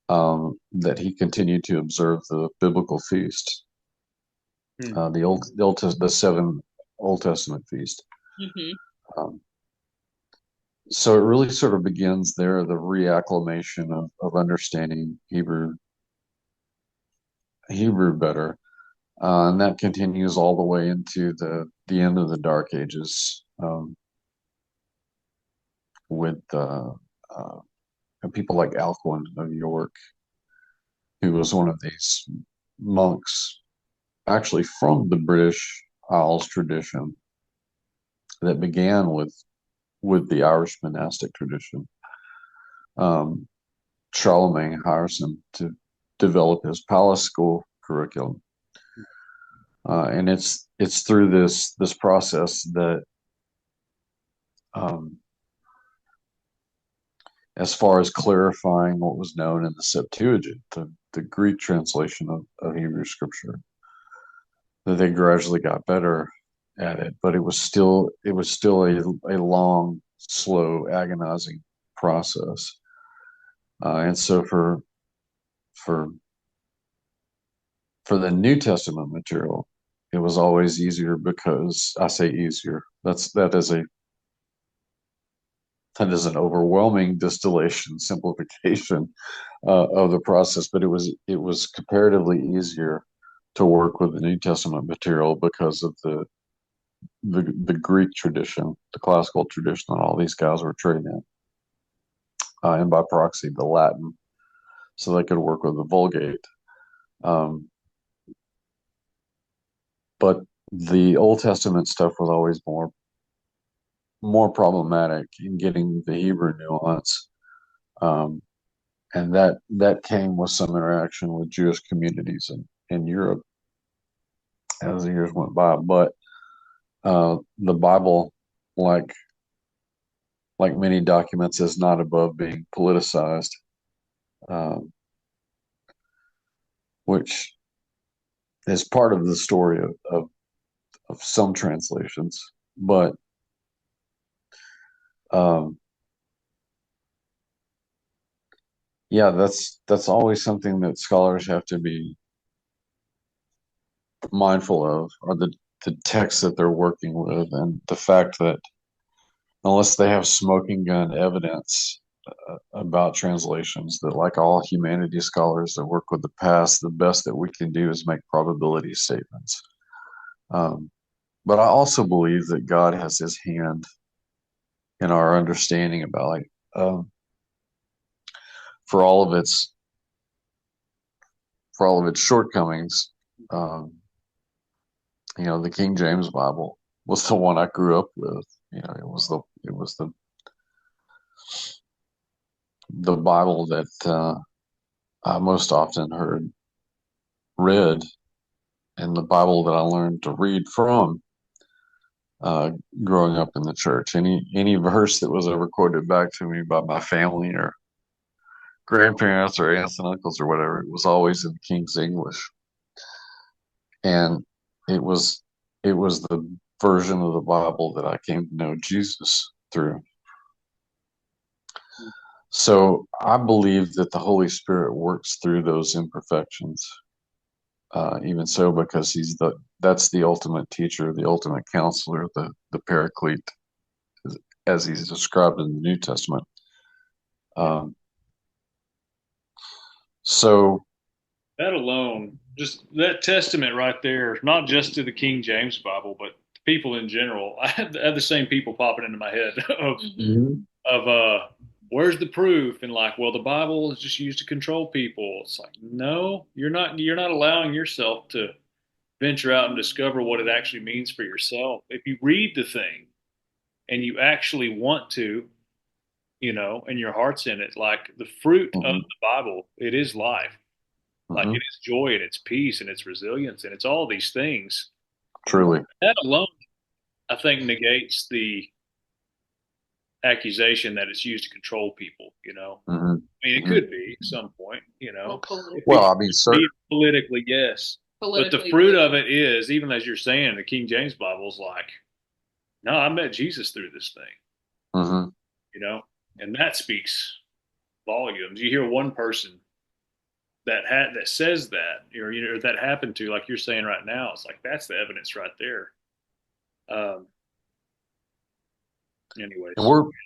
that he continued to observe the biblical feast, Hmm. the seven Old Testament feast. Hmm. Um, so it really sort of begins there, the reacclimation of understanding Hebrew better, and that continues all the way into the end of the Dark Ages with uh, people like Alcuin of York, who was one of these monks, actually from the British Isles tradition that began with the Irish monastic tradition. Um, Charlemagne hires him to develop his palace school curriculum, and it's through this process that, um, as far as clarifying what was known in the Septuagint, the Greek translation of Hebrew scripture, that they gradually got better at it. But it was still a long, slow, agonizing process. And so for for the New Testament material, it was always easier because I say easier. That is an overwhelming distillation simplification of the process, but it was comparatively easier to work with the New Testament material because of the Greek tradition, the classical tradition that all these guys were trained in, and by proxy the Latin, so they could work with the Vulgate. Um, but the Old Testament stuff was always more problematic in getting the Hebrew nuance. Um, and that came with some interaction with Jewish communities in Europe as the years went by. But the Bible, like many documents, is not above being politicized, um, which is part of the story of some translations. But um, yeah, that's always something that scholars have to be mindful of, are the texts that they're working with, and the fact that unless they have smoking gun evidence about translations, that like all humanities scholars that work with the past, the best that we can do is make probability statements. Um, but I also believe that God has His hand in our understanding about, like, um, for all of its shortcomings. Um, the King James Bible was the one I grew up with. It was the Bible that I most often heard read, and the Bible that I learned to read from uh, growing up in the church. Any verse that was ever quoted back to me by my family or grandparents or aunts and uncles or whatever, it was always in King's English, and it was the version of the Bible that I came to know Jesus through. So I believe that the Holy Spirit works through those imperfections, even so, because that's the ultimate teacher, the ultimate counselor, the Paraclete, as he's described in the New Testament. Um, so That alone, just that testament right there, not just to the King James Bible, but to people in general. I have the same people popping into my head of Mhm. of where's the proof? And like, well, the Bible is just used to control people. It's like, no, you're not allowing yourself to venture out and discover what it actually means for yourself. If you read the thing and you actually want to, and your heart's in it, like the fruit of Mhm. the Bible, it is life. Like it Mhm. is joy and it's peace and it's resilience and it's all these things. Truly. That alone, I think, negates the accusation that it's used to control people. Mhm. I mean, it Mhm. could be at some point. Well, If Well, people I mean, read politically, yes, but the politically, fruit of it is, even as you're saying, the King James Bible's like, no, I met Jesus through this thing. mhm. You know, and that speaks volumes. You hear one person that says that, or that happened to, like you're saying right now. It's like that's the evidence right there. Um, And anyways,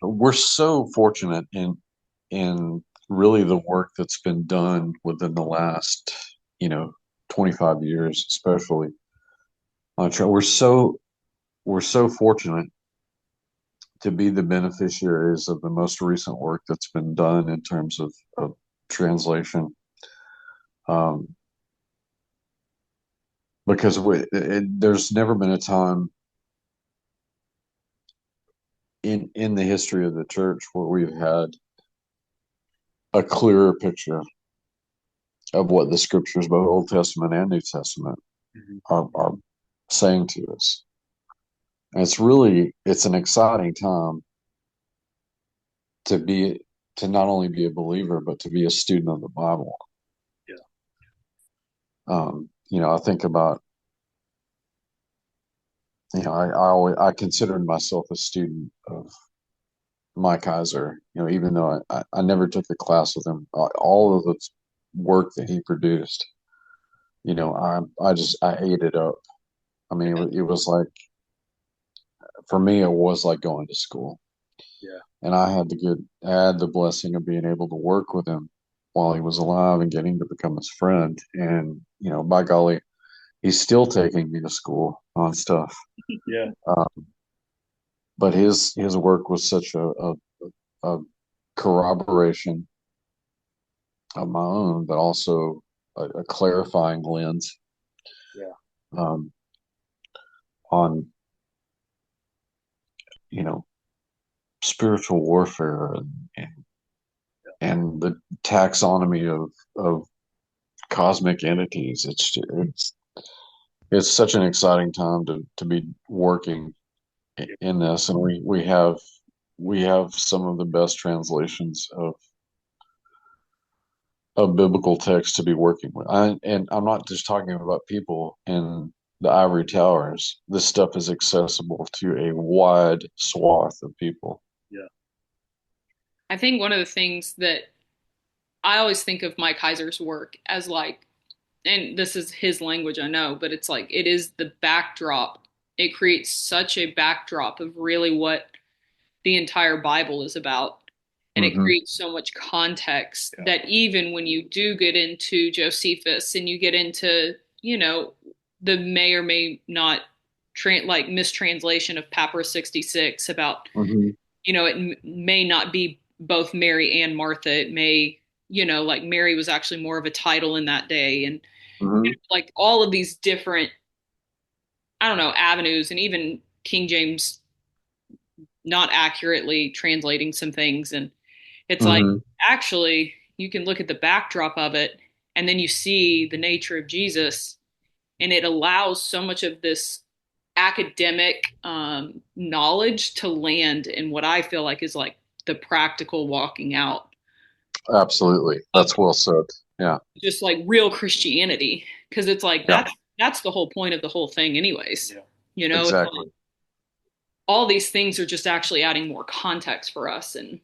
we're so fortunate in really the work that's been done within the last, 25 years, especially. We're so fortunate to be the beneficiaries of the most recent work that's been done in terms of translation. Um, because there's never been a time in the history of the church where we've had a clearer picture of what the scriptures, both Old Testament and New Testament, mhm. are saying to us. And it's an exciting time to be to not only be a believer but to be a student of the Bible. Yeah, I think about, I considered myself a student of Mike Heiser, even though I never took a class with him. All of the work that he produced, I ate it up. I mean, it was like, for me, it was like going to school. yeah, And I had the blessing of being able to work with him while he was alive and getting to become his friend. And, by golly, he's still taking me to school on stuff. yeah. Um, but his work was such a corroboration of my own, but also a clarifying lens. Yeah. Um, on you know spiritual warfare and the taxonomy of cosmic entities. It's such an exciting time to be working in this, and we have some of the best translations of biblical text to be working with. And I'm not just talking about people in the ivory towers. This stuff is accessible to a wide swath of people. Yeah. I think one of the things that I always think of Mike Heiser's work as like, and this is his language, I know, but it's like it is the backdrop. It creates such a backdrop of really what the entire Bible is about. And it Mm-hmm. creates so much context that even when you do get into Josephus and you get into, the may or may not like mistranslation of Papyrus 66 about, Mm-hmm. it may not be both Mary and Martha. It may, like Mary was actually more of a title in that day. And Mm-hmm. like all of these different, I don't know, avenues, and even King James not accurately translating some things. And it's like, Mm-hmm. actually, you can look at the backdrop of it and then you see the nature of Jesus, and it allows so much of this academic knowledge to land in what I feel like is like the practical walking out Absolutely. of That's well said. Yeah. just like real Christianity. Because it's like Yeah. that's the whole point of the whole thing, anyways. Yeah. It's like Exactly. all these things are just actually adding more context for us and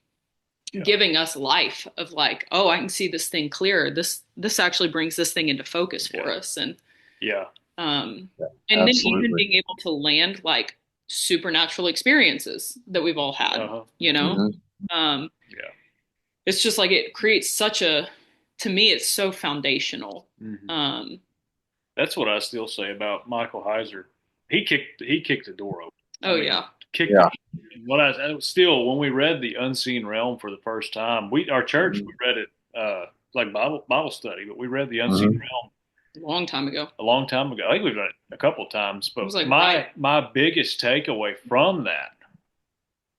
giving us life of like, oh, I can see this thing clearer. This actually brings this thing into focus for us. And Yeah. and then even Absolutely. being able to land like supernatural experiences that we've all had, Mm-hmm. Yeah. it's just like it creates such a, to me, it's so foundational. Mm-hmm. That's what I still say about Michael Heiser. He kicked the door open. Oh yeah. Kicked Yeah. what I still, when we read the Unseen Realm for the first time, our church, Mm-hmm. we read it like Bible study, but we read the Unseen Mm-hmm. Realm A long time ago. a long time ago. I think we've done it a couple of times, It was but like my biggest takeaway from that,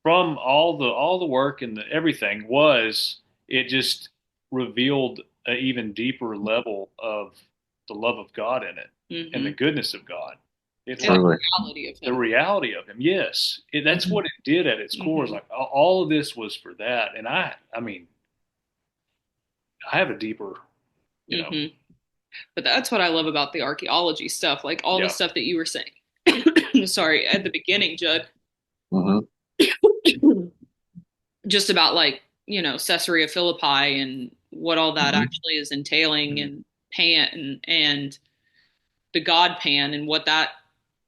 from all the work and everything, was it just revealed an even deeper level of the love of God in it and the goodness of God. It's and like the reality of the him. reality of Him. Yes, that's what it did at its core. Is like all of this was for that, and I mean, I have a deeper, you know, But that's what I love about the archaeology stuff, like all the yeah, stuff that you were saying. Sorry, at the beginning, Judd. Mm-hmm. Just about like, Caesarea Philippi and what all that Mm-hmm. actually is entailing, and Pan and the god Pan and what that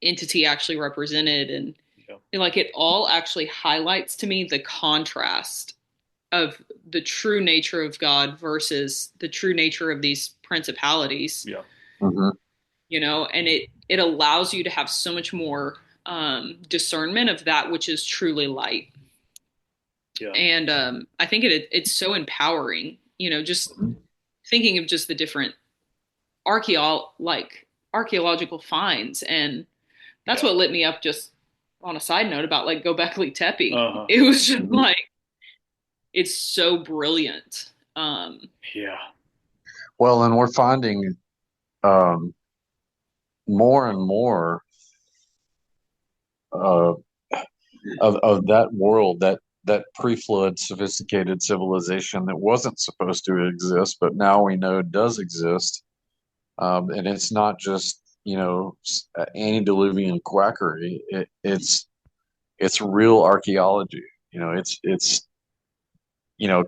entity actually represented. And yeah, like it all actually highlights to me the contrast of the true nature of God versus the true nature of these principalities. yeah, Mm-hmm. And it allows you to have so much more discernment of that which is truly light. yeah, And I think it's so empowering, just thinking of just the different archaeological finds. And that's what lit me up, just on a side note, about like Göbekli Tepe. It was just Mm-hmm. like, it's so brilliant. yeah, Well, and we're finding um, more and more uh, of that world, that pre-flood sophisticated civilization that wasn't supposed to exist, but now we know does exist. And it's not just antediluvian quackery. It's real archaeology.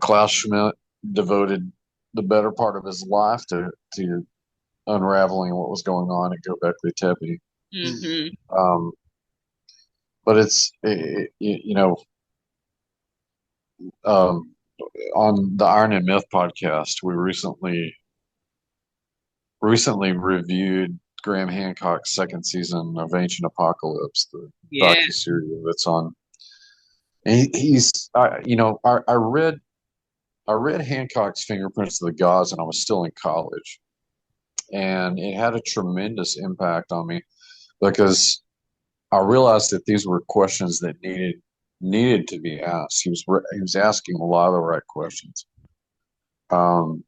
Klaus Schmidt devoted the better part of his life to unraveling what was going on at Göbekli Tepe. Um, but um, on the Iron and Myth podcast, we recently reviewed Graham Hancock's second season of Ancient Apocalypse, the Yeah. docuseries that's on. And I read Hancock's Fingerprints of the Gods, and I was still in college, and it had a tremendous impact on me because I realized that these were questions that needed to be asked. He was asking a lot of the right questions. Um,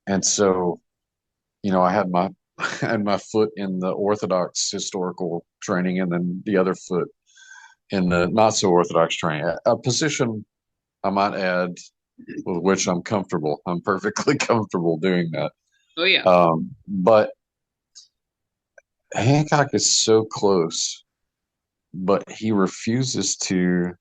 and so, I had my I had my foot in the Orthodox historical training, and then the other foot in the not so Orthodox training. A position, I might add, with which I'm comfortable. I'm perfectly comfortable doing that. Oh yeah. But Hancock is so close, but he refuses to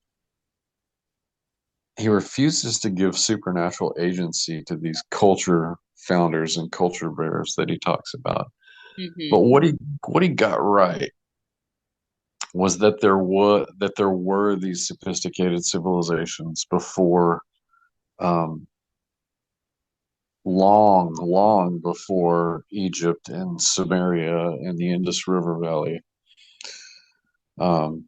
give supernatural agency to these culture founders and culture bearers that he talks about. But Hmm. what he got right was that there were these sophisticated civilizations before, um, long before Egypt and Samaria and the Indus River Valley. Um,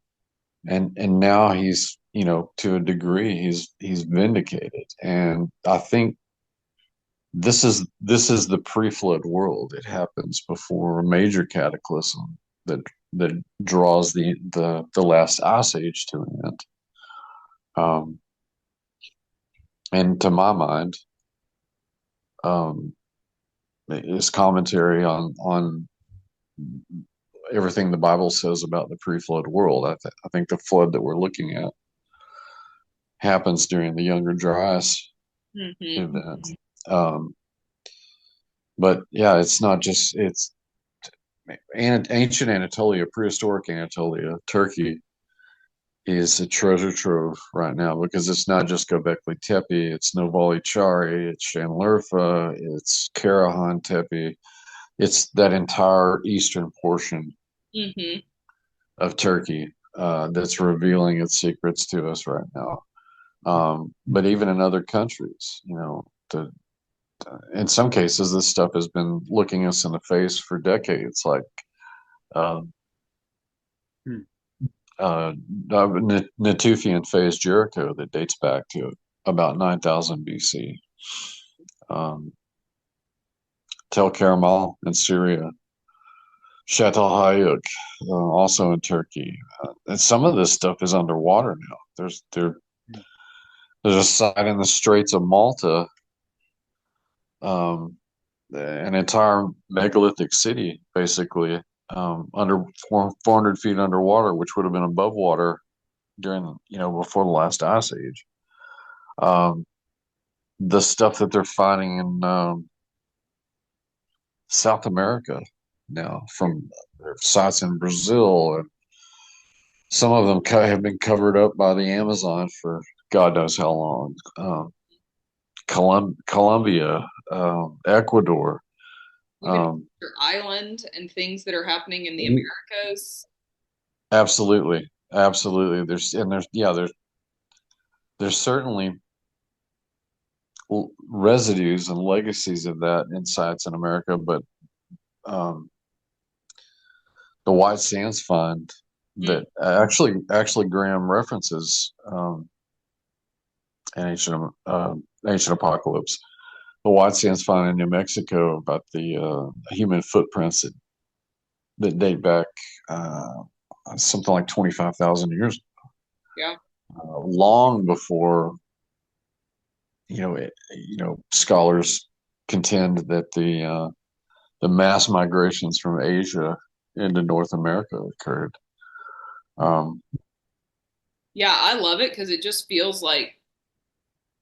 and now he's, to a degree, he's vindicated. And I think this is the pre-flood world. It happens before a major cataclysm that draws the last ice age to an end. Um, and to my mind, um, his commentary on everything the Bible says about the pre-flood world. I think the flood that we're looking at happens during the Younger Dryas Hmm. event. Um, but yeah, it's not just it's ancient Anatolia, prehistoric Anatolia, Turkey is a treasure trove right now because it's not just Göbekli Tepe, it's Novali Chari, it's Şanlıurfa, it's Karahan Tepe, it's that entire eastern portion Hmm. of Turkey that's revealing its secrets to us right now. But even in other countries, in some cases, this stuff has been looking us in the face for decades, like uh, Hmm. Natufian phase Jericho that dates back to about 9000 BC. Um, Tel Kermal in Syria, Çatalhöyük, also in Turkey. And some of this stuff is underwater now. There's a site in the Straits of Malta, um, an entire megalithic city, basically, under 400 feet underwater, which would have been above water during, before the last ice age. Um, the stuff that they're finding in South America now from sites in Brazil, and some of them have been covered up by the Amazon for God knows how long. Colombia, Ecuador. Even Um, Easter Island and things that are happening in the Americas. Absolutely, absolutely. There's certainly residues and legacies of that in sites in America, but um, the White Sands Fund Mm. that actually Graham references in Ancient Apocalypse, the White Sands Fund in New Mexico about the human footprints that date back something like 25,000 years, Yeah. long before scholars contend that the mass migrations from Asia into North America occurred. Um, Yeah, I love it because it just feels like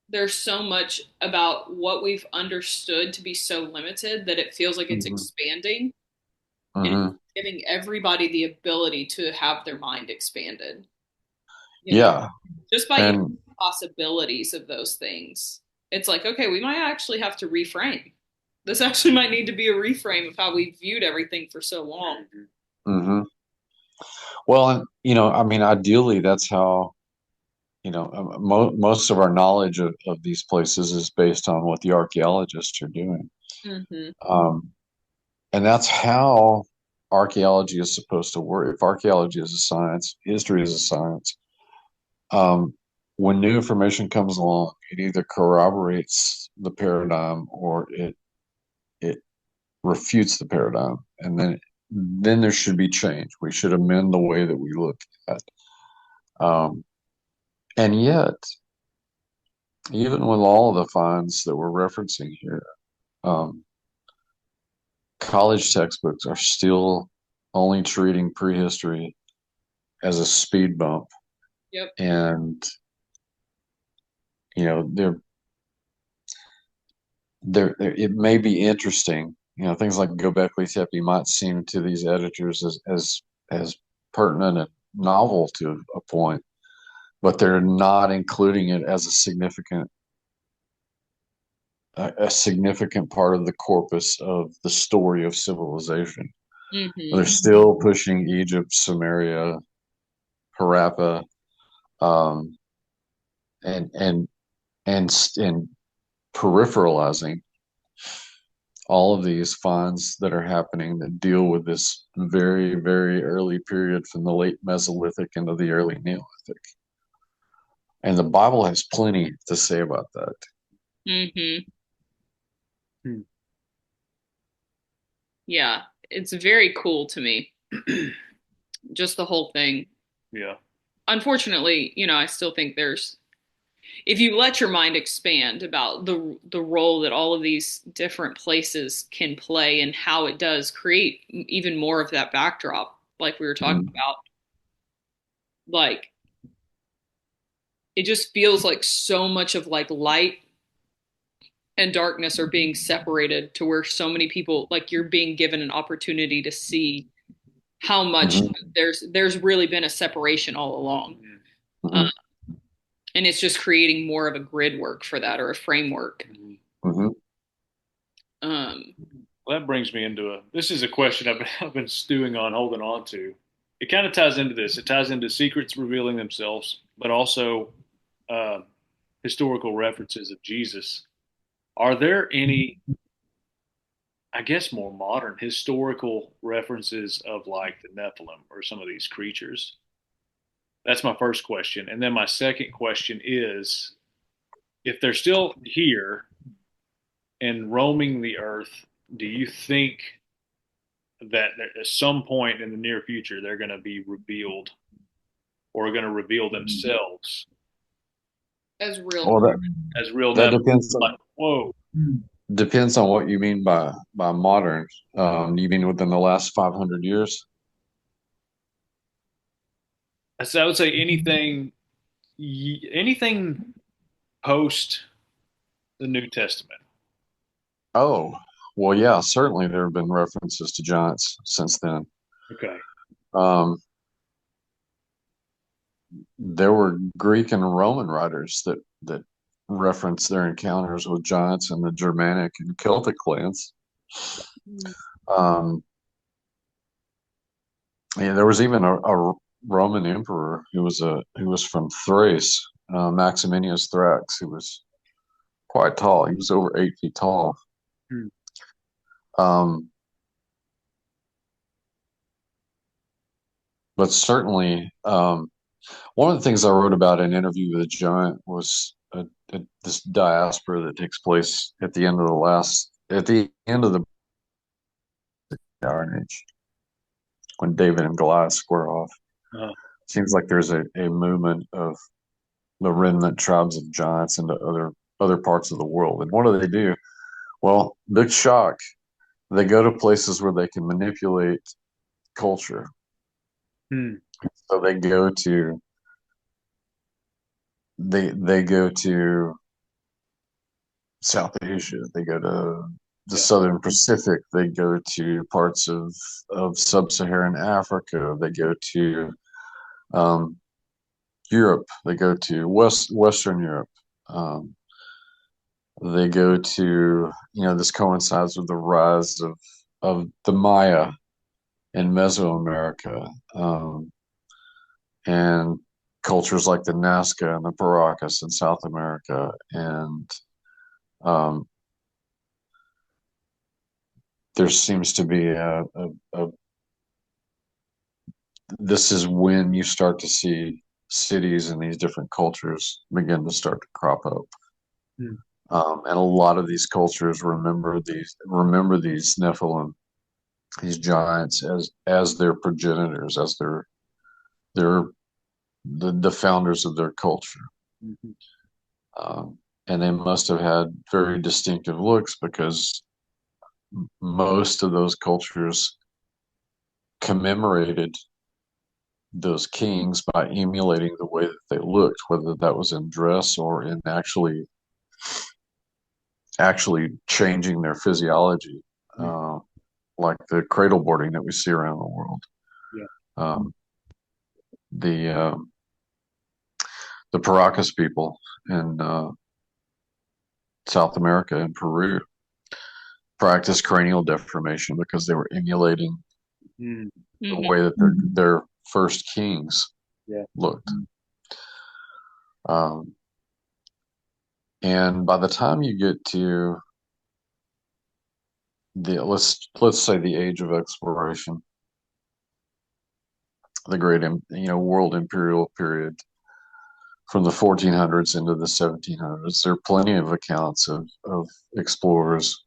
there's so much about what we've understood to be so limited that it feels like it's mhm, expanding and mhm. giving everybody the ability to have their mind expanded, you know, Yeah, just by even and the possibilities of those things. It's like, okay, we might actually have to reframe. This actually might need to be a reframe of how we viewed everything for so long. mhm. Well, and I mean, ideally, that's how most of our knowledge of these places is based on what the archaeologists are doing. Hmm. Um, and that's how archaeology is supposed to work. If archaeology is a science, history is a science. Um, when new information comes along, it either corroborates the paradigm or it refutes the paradigm, and then then there should be change. We should amend the way that we look at. Um, and yet, even with all of the finds that we're referencing here, um, college textbooks are still only treating prehistory as a speed bump. Yep. And, you know, it may be interesting. You know, things like Göbekli Tepe might seem to these editors as pertinent and novel to a point, but they're not including it as a significant part of the corpus of the story of civilization. They're still pushing Egypt, Samaria, Harappa, um, and and peripheralizing all of these finds that are happening that deal with this very, very early period from the late Mesolithic into the early Neolithic. And the Bible has plenty to say about that. Mm-hmm. Hmm. Yeah, it's very cool to me. Just the whole thing. Yeah. Unfortunately, I still think if you let your mind expand about the role that all of these different places can play and how it does create even more of that backdrop, like we were talking about, like it just feels like so much of like light and darkness are being separated to where so many people, like, you're being given an opportunity to see how much there's really been a separation all along. Mm-hmm. And it's just creating more of a grid work for that, or a framework. Mm-hmm. Well, that brings me into this is a question I've been stewing on, holding on to. It kind of ties into this. It ties into secrets revealing themselves, but also uh, historical references of Jesus. Are there any, I guess, more modern historical references of like the Nephilim or some of these creatures? That's my first question. And then my second question is, if they're still here and roaming the earth, do you think that at some point in the near future they're going to be revealed or going to reveal themselves As real. Well, as real that Nephilim? depends Like, whoa. depends on what you mean by modern. You mean within the last 500 years? So I would say anything post the New Testament. Oh, well, yeah, certainly there have been references to giants since then. Okay. Um, there were Greek and Roman writers that reference their encounters with giants in the Germanic and Celtic lands. Um, yeah, there was even a Roman emperor who was from Thrace, Maximianus Thrax, who was quite tall. He was over 8 feet tall. Hmm. Um, but certainly, one of the things I wrote about in Interview with a Giant was this diaspora that takes place at the end of the Iron Age, when David and Goliath square off. Uh, Seems like there's a movement of the remnant tribes of giants into other parts of the world. And what do? Well, big shock. They go to places where they can manipulate culture. hmm. So they go to South Asia. They go to the Yeah. Southern Pacific. They go to parts of Sub-Saharan Africa. They go to um, Europe. They go to Western Europe. Um, they go to, this coincides with the rise of the Maya in Mesoamerica, and cultures like the Nazca and the Paracas in South America. And um, there seems to be this is when you start to see cities in these different cultures begin to start to crop up. Hmm. And a lot of these cultures remember these Nephilim these giants as their progenitors, as their the founders of their culture. Mhm. And they must have had very distinctive looks because most of those cultures commemorated those kings by emulating the way that they looked, whether that was in dress or in actually changing their physiology, Mhm. uh, like the cradle boarding that we see around the world. Yeah. Um, the the Paracas people in South America and Peru practiced cranial deformation because they were emulating Mm. the Hmm. way that their first kings Yeah. looked. Um, and by the time you get to the let's say the age of exploration, the great world imperial period from the 1400s into the 1700s, there are plenty of accounts of explorers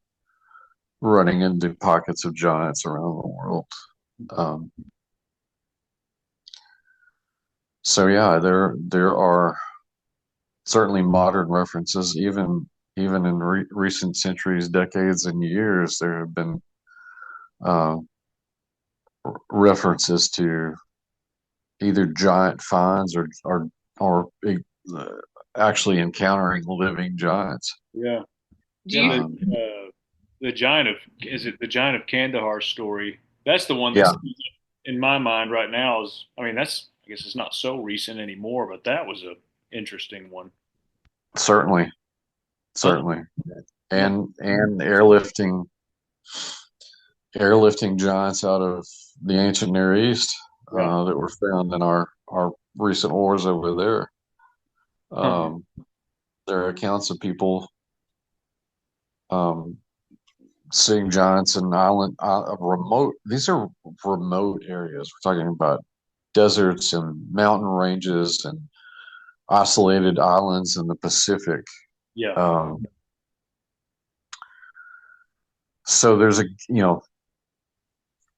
running into pockets of giants around the world. Um, so yeah, there are certainly modern references, even in recent centuries, decades, and years. There have been uh, references to either giant finds or uh, actually encountering living giants. Yeah. Do Yeah. you? Um, The giant of is it the giant of Kandahar story? That's the one yeah, that's in my mind right now. Is I mean that's I guess it's not so recent anymore, but that was a interesting one. certainly, Other, certainly, yeah. and airlifting giants out of the ancient Near East Yeah. that were found in our recent wars over there. Huh. Um, there are accounts of people um, seeing giants in island remote. These are remote areas. We're talking about deserts and mountain ranges and isolated islands in the Pacific. Yeah. Um, so there's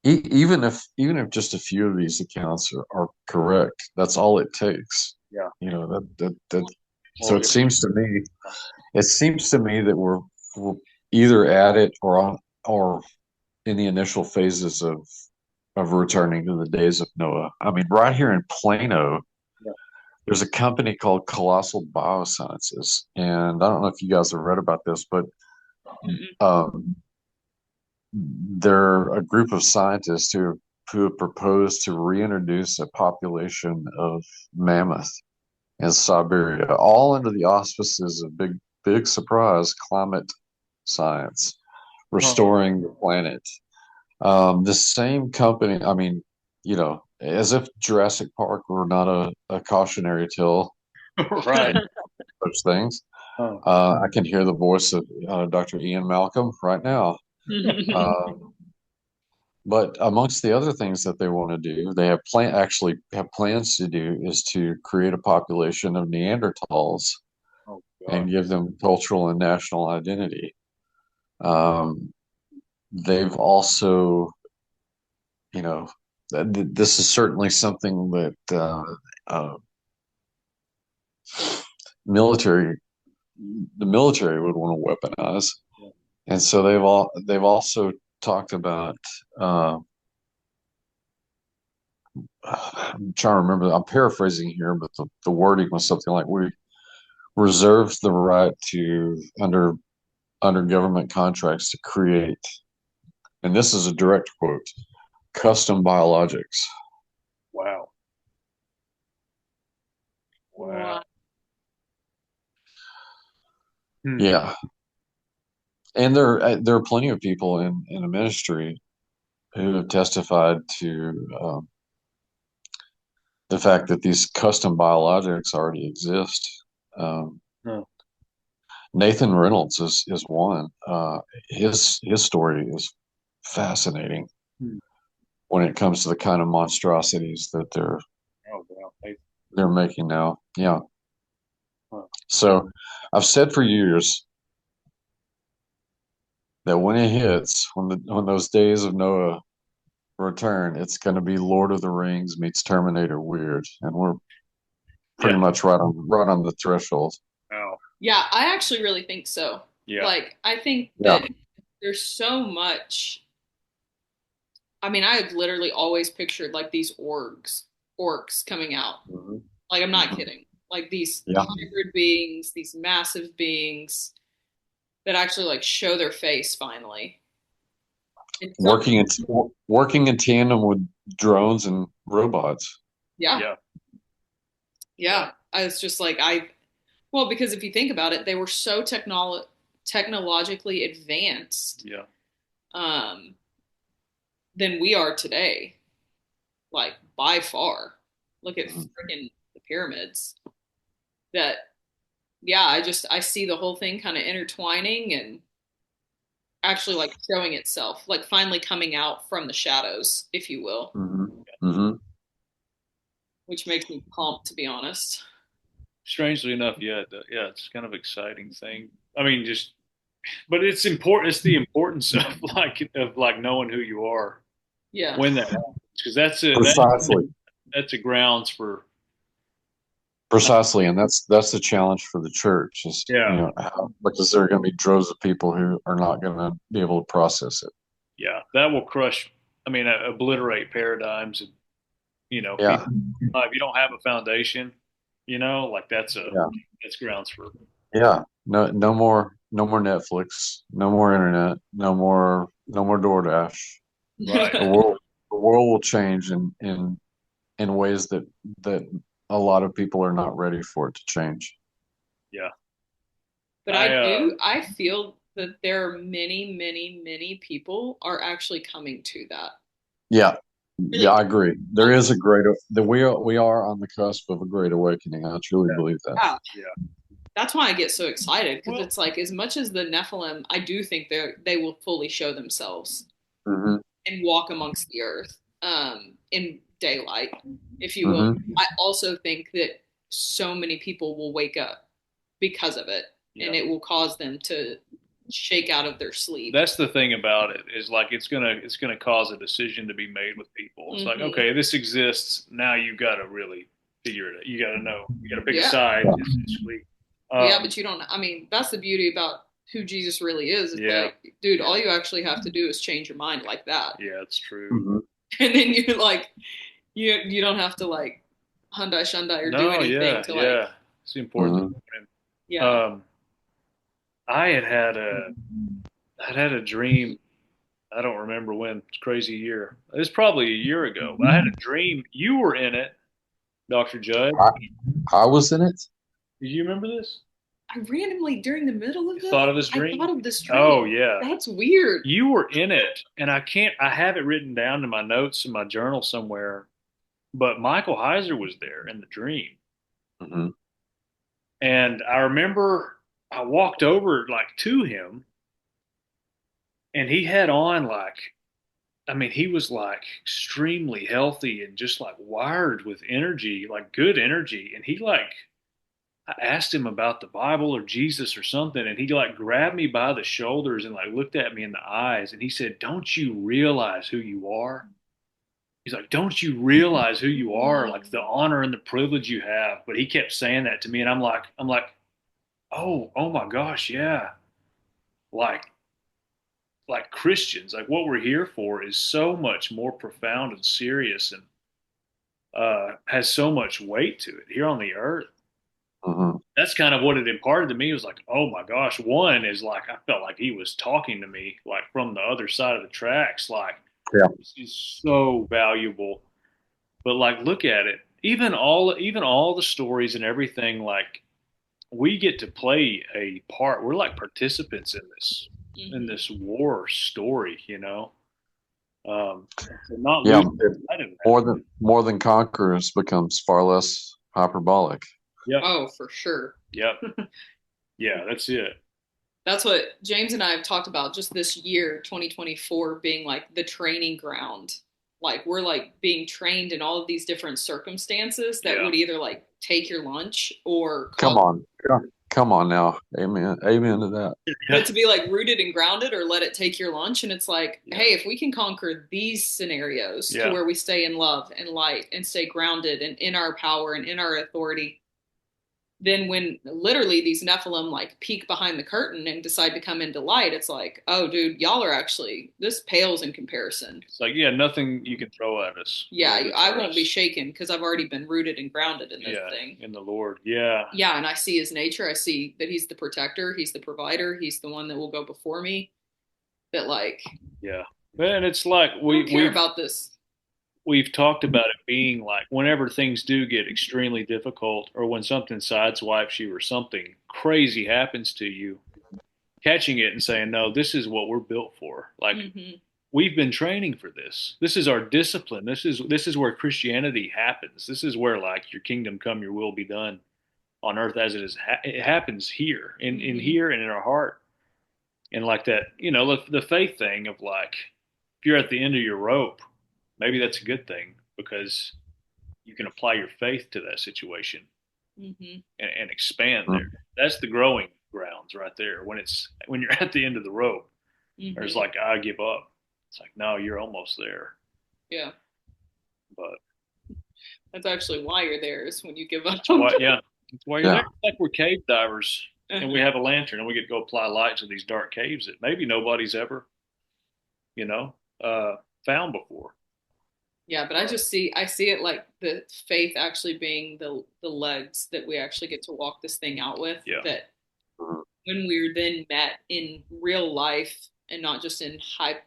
even if just a few of these accounts are correct, that's all it takes. Yeah. That so Or it seems to me that we're either at it or in the initial phases of returning to the days of Noah. I mean, right here in Plano, yeah. there's a company called Colossal Biosciences, and I don't know if you guys have read about this, but Mm-mm. um, they're a group of scientists who have proposed to reintroduce a population of mammoth in Siberia, all under the auspices of big surprise climate science, Huh. restoring the planet. The same company, I mean, as if Jurassic Park were not a cautionary tale Right. against such things. Huh. I can hear the voice of Dr. Ian Malcolm right now. Uh, but amongst the other things that they want to do, they actually have plans to do is to create a population of Neanderthals Oh God. and give them cultural and national identity. Um, they've also, you know, this is certainly something that uh, military the military would want to weaponize, Yeah. and so they've also talked about. I'm trying to remember. I'm paraphrasing here, but the wording was something like we reserves the right to under government contracts to create, and this is a direct quote, custom biologics. Wow. Wow. Wow. Hmm. Yeah, and there are plenty of people in the ministry who have testified to the fact that these custom biologics already exist. Um, Huh. Nathan Reynolds is one. His story is fascinating Hmm. when it comes to the kind of monstrosities that Oh wow. they're making now. Yeah. Huh. So I've said for years that when it hits, when those days of Noah return, it's going to be Lord of the Rings meets Terminator weird, and we're pretty Yeah. much right on the threshold. Oh, Yeah, I actually really think so. yeah. Like, I think Yeah. that there's so much. I mean, I have literally always pictured like these orcs coming out. Mhm. Like, I'm not Mhm. kidding. Like these Yeah. hybrid beings, these massive beings that actually like show their face finally. And some, Working in tandem with drones and robots. yeah, Yeah. yeah. It's just like well, because if you think about it, they were so technologically advanced Yeah. um, than we are today, like by far. Look at Mhm. freaking the pyramids. That yeah, I see the whole thing kind of intertwining and actually like showing itself, like finally coming out from the shadows, if you will, Mhm. Mhm. which makes me pumped to be honest. Strangely enough, yeah, it's kind of exciting thing. I mean, just, but it's important. It's the importance of like knowing who you are Yeah. when that happens, because Precisely. that's a grounds for Precisely, and that's the challenge for the church is, yeah, because there are going to be droves of people who are not going to be able to process it. yeah, that will crush. I mean, obliterate paradigms and Yeah. people. If you don't have a foundation, like Yeah. that's grounds for Yeah. No more Netflix, no more internet, no more DoorDash. right. The world the world will change in ways that a lot of people are not ready for it to change. Yeah, But I I feel that there are many people are actually coming to that. Yeah. Really Yeah, I agree. There is a great that we are on the cusp of a great awakening. I truly believe that. yeah. yeah. That's why I get so excited because Well, it's like as much as the Nephilim, I do think they will fully show themselves Hmm. and walk amongst the earth in daylight, if you will. Hmm. I also think that so many people will wake up because of it, yeah. and it will cause them to shake out of their sleep. That's the thing about it is like it's gonna cause a decision to be made with people. It's like, Mm-hmm. okay, this exists. Now you got to really figure it out. You got to know. You got to pick a Yeah, side. Yeah. It's sweet. yeah, but you don't. I mean, that's the beauty about who Jesus really is. It's Yeah, like, dude, all you actually have to do is change your mind like that, yeah, it's true. Hmm. and then you're like, you don't have to like Hyundai Shundai or do No, anything yeah, to like, yeah. It's the important Hmm. thing. yeah. Um, I I'd had a dream. I don't remember when. It's a crazy year. It's probably a year ago. I had a dream. You were in it, Dr. Judd. I, I was in it. Do you remember this? I randomly during the middle of You this, thought of this I dream? thought of this Oh dream. yeah. That's weird. You were in it, and I have it written down in my notes in my journal somewhere, but Michael Heiser was there in the dream. Hmm. And I remember I walked over like to him, and he had on like, I mean, he was like extremely healthy and just like wired with energy, like good energy. And he like, I asked him about the Bible or Jesus or something, and he like grabbed me by the shoulders and like looked at me in the eyes, and he said, "Don't you realize who you are?" He's like, "Don't you realize who you are? Like the honor and the privilege you have." But he kept saying that to me, and I'm like, oh my gosh, yeah. Like, like Christians, like what we're here for is so much more profound and serious, and has so much weight to it here on the earth. Hmm. That's kind of what it imparted to me. It was like, oh my gosh. One is like I felt like he was talking to me like from the other side of the tracks, like Yeah. this is so valuable. But like look at it. Even all the stories and everything, like we get to play a part. We're like participants in Mm-hmm. this war story. So not Yeah. losing sight of that. More than conquerors becomes far less hyperbolic. Yep. Oh, for sure. Yep. Yeah, that's it. That's what James and I have talked about just this year, 2024, being like the training ground. Like we're like being trained in all of these different circumstances that Yeah. would either like take your lunch or Come cause on. Yeah. Come on now. Amen. Amen to that. But to be like rooted and grounded or let it take your lunch. And it's like, hey, if we can conquer these scenarios to where we stay in love and light and stay grounded and in our power and in our authority, then when literally these Nephilim like peek behind the curtain and decide to come into light, it's like, oh, dude, y'all are actually, this pales in comparison. It's like, yeah, nothing you can throw at us. Yeah, I won't be shaken because I've already been rooted and grounded in this thing. In the Lord. Yeah. Yeah, and I see his nature. I see that he's the protector. He's the provider. He's the one that will go before me. That like. Yeah. And it's like, we care about this. We've talked about it being like whenever things do get extremely difficult or when something sideswipes you or something crazy happens to you, catching it and saying, no, this is what we're built for. Like we've been training for this. This is our discipline. This is where Christianity happens. This is where like your kingdom come, your will be done on earth as it is. It happens here in here and in our heart. And like that, the faith thing of like, if you're at the end of your rope, maybe that's a good thing because you can apply your faith to that situation and expand there. That's the growing grounds right there. When you're at the end of the rope, there's like, I give up. It's like, no, you're almost there. Yeah. But that's actually why you're there is when you give up. That's why you're there. Like we're cave divers and we have a lantern and we get to go apply light to these dark caves that maybe nobody's ever, found before. Yeah, but I see it like the faith actually being the legs that we actually get to walk this thing out with. Yeah. That when we're then met in real life and not just in hype,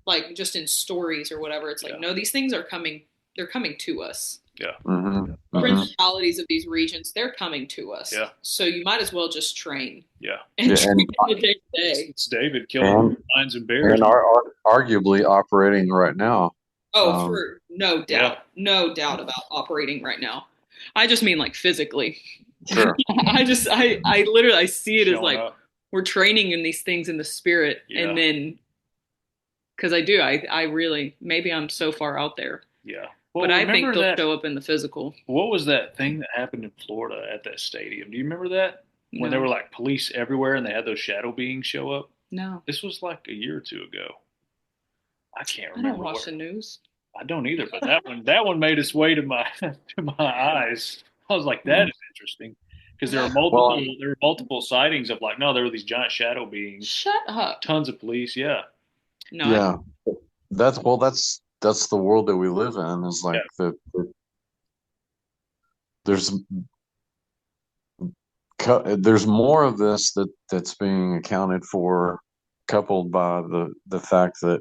like just in stories or whatever, it's like, no, these things are coming. They're coming to us. Yeah. Principalities of these regions, they're coming to us. Yeah. So you might as well just train. Yeah. And train the day to day. It's David killing lions and bears. And arguably operating right now. Oh, for no doubt. No doubt about operating right now. I just mean like physically. Sure. I literally see it as like we're training in these things in the spirit. And then, because I really, maybe I'm so far out there. Yeah. Well, but I think they'll show up in the physical. What was that thing that happened in Florida at that stadium? Do you remember that? When there were like police everywhere and they had those shadow beings show up? No. This was like a year or two ago. I can't remember. I don't watch the news. I don't either, but that one made its way to my eyes. I was like, that is interesting. Because there were multiple sightings of like, no, there were these giant shadow beings. Shut up. Tons of police, yeah. No. Yeah. That's the world that we live in, is like there's more of this that's being accounted for, coupled by the fact that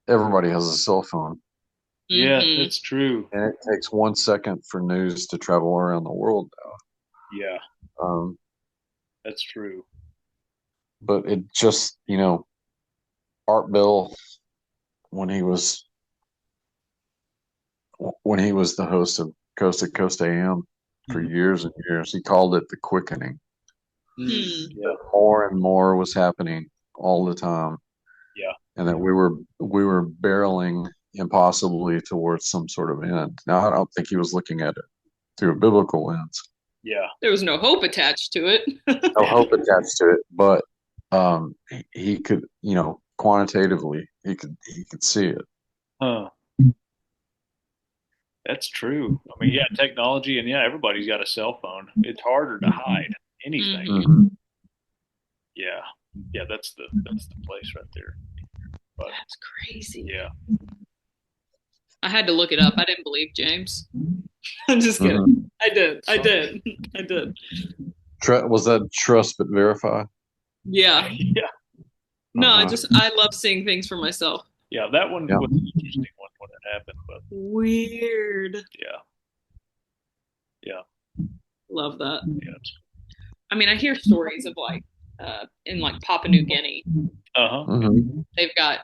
everybody has a cell phone. Yeah, that's true. And it takes 1 second for news to travel around the world now. Yeah. That's true. But it just, Art Bell, when he was the host of Coast to Coast AM for years and years, he called it the quickening. Yeah. More and more was happening all the time. Yeah. And that we were barreling impossibly towards some sort of end. Now, I don't think he was looking at it through a biblical lens. Yeah. There was no hope attached to it. No hope attached to it, but he could, quantitatively, he could see it. Huh. That's true. I mean, yeah, technology, and everybody's got a cell phone. It's harder to hide anything. Mm-hmm. Yeah, that's the place right there. But that's crazy. Yeah. I had to look it up. I didn't believe James. I'm just kidding. Mm-hmm. I did. Was that trust but verify? Yeah. Yeah. No, I love seeing things for myself. Yeah, that one was an interesting one when it happened, but weird. Yeah. Love that. Yeah. I mean, I hear stories of like in like Papua New Guinea. Mm-hmm. They've got,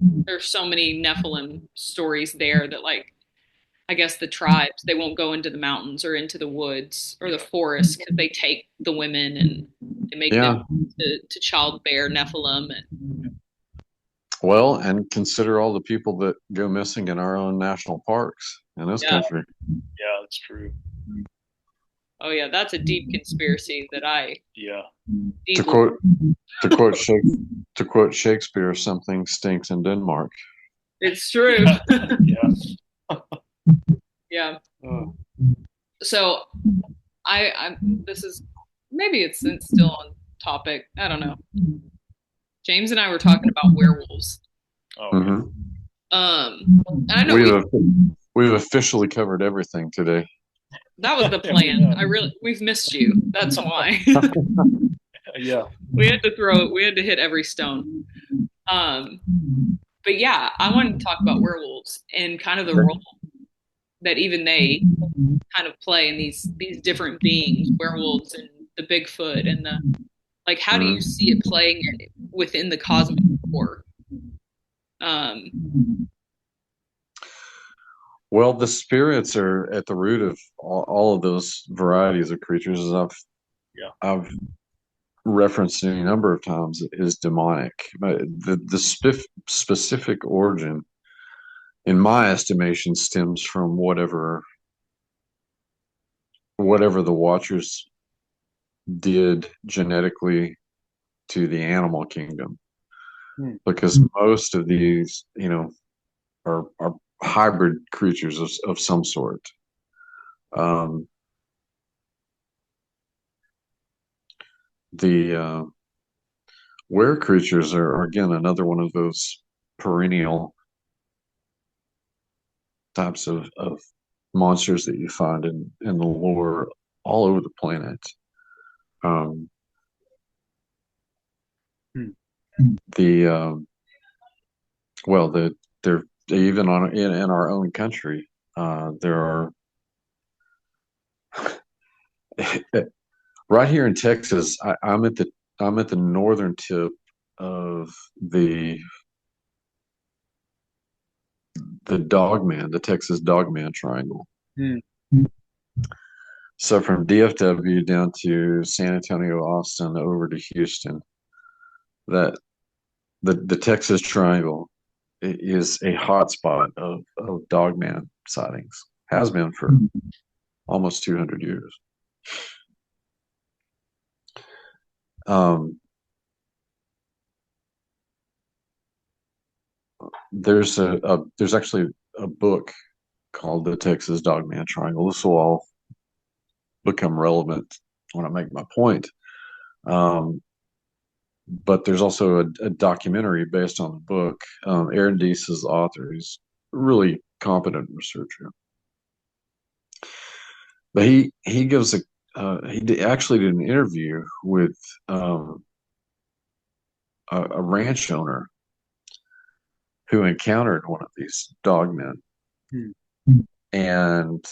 there's so many Nephilim stories there that like, I guess the tribes, they won't go into the mountains or into the woods or the forest because they take the women and they make them to childbear Nephilim. Well, and consider all the people that go missing in our own national parks in this country. Yeah, that's true. Oh yeah, that's a deep conspiracy that I Yeah. To deeply. quote to quote Shake, to quote Shakespeare, something stinks in Denmark. It's true. Yeah. Yeah. Yeah. Oh, So I this is maybe it's still on topic. I don't know. James and I were talking about werewolves. okay. Hmm. And I know We've we've officially covered everything today. that was the plan. We've missed you. That's why. Yeah. We had to hit every stone. Um, but yeah, I wanted to talk about werewolves and kind of the role that even they kind of play in these different beings, werewolves and the Bigfoot and the like. How do you Mhm. see it playing within the cosmic core? Um, Well, the spirits are at the root of all of those varieties of creatures, as Yeah. I've referenced any number of times, is demonic. But the specific origin, in my estimation, stems from whatever the Watchers did genetically to the animal kingdom, Hmm. because most of these, are hybrid creatures of some sort. Um, the Were creatures are again another one of those perennial types of monsters that you find in the lore all over the planet. Um, Hmm. the well, they're even in our own country. There are right here in Texas. I'm at the northern tip of the Dogman, the Texas Dogman Triangle. Hmm. So from DFW down to San Antonio, Austin, over to Houston, that the Texas Triangle is a hotspot of Dogman sightings. Has been for almost 200 years. Um, there's actually a book called The Texas Dogman Triangle. This will all become relevant when I make my point. Um, but there's also a documentary based on the book. Aaron Deese is the author. He's a really competent researcher. But he gives actually did an interview with um, a ranch owner who encountered one of these dogmen, Hmm. and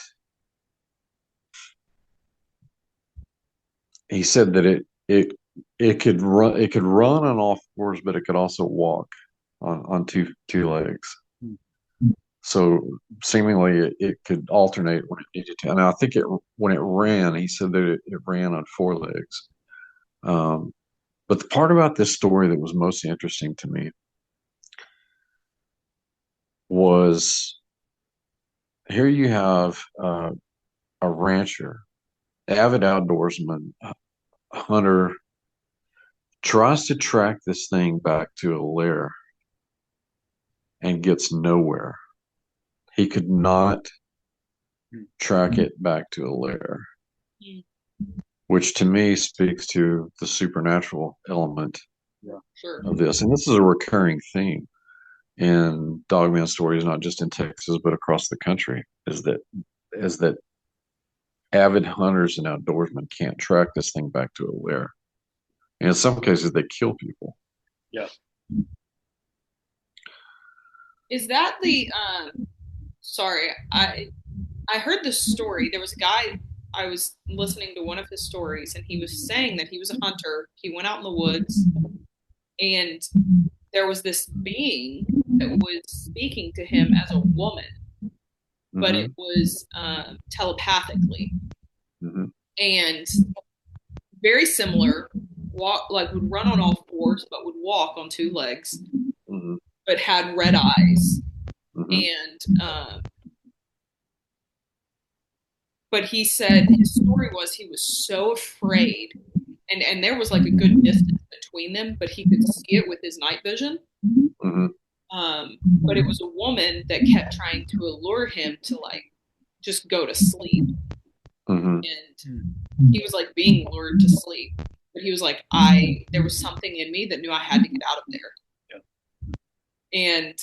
he said that it could run on all fours, but it could also walk on two legs. Hmm. So seemingly it could alternate when it needed to. And I think when it ran, he said that it ran on four legs. But the part about this story that was most interesting to me was here you have a rancher, avid outdoorsman, hunter, tries to track this thing back to a lair and gets nowhere. He could not Hmm. track it back to a lair, mm, which to me speaks to the supernatural element Yeah. sure. of this. And this is a recurring theme in Dogman stories, not just in Texas, but across the country, is that avid hunters and outdoorsmen can't track this thing back to a lair. And in some cases, they kill people. Yeah. Is that the sorry, I heard this story. There was a guy I was listening to one of his stories and he was saying that he was a hunter. He went out in the woods and there was this being that was speaking to him as a woman, but it Mm-hmm. was telepathically Mm-hmm. and very similar. Walk like would run on all fours, but would walk on two legs, Mm-hmm. but had red eyes Mm-hmm. and but he said his story was he was so afraid, and there was like a good distance between them, but he could see it with his night vision. Mm-hmm. But it was a woman that kept trying to allure him to like just go to sleep. Mm-hmm. And he was like being lured to sleep. But he was like, there was something in me that knew I had to get out of there. Yeah. And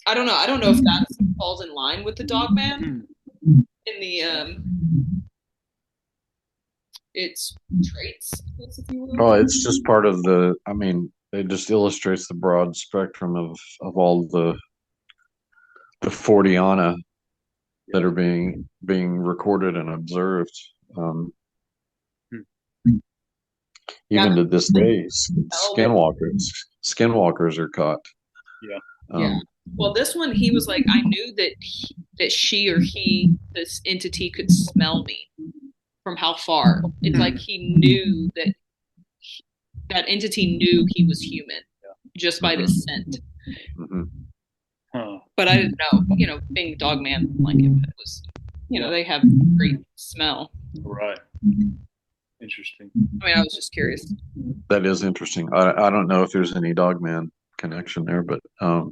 I don't know. I don't know if that falls in line with the dog man in the its traits, if you will. Oh, it's just part of the. I mean, it just illustrates the broad spectrum of all the Fortiana that are being recorded and observed. Even to this day, skinwalkers are caught. Yeah. Well, this one, he was like, I knew that she or this entity could smell me from how far. It's like he knew that entity knew he was human just by the scent. Mm-hmm. Huh. But I didn't know, being dog man, like it was, they have great smell. Right. Interesting. I mean, I was just curious. That is interesting. I don't know if there's any dog man connection there, but a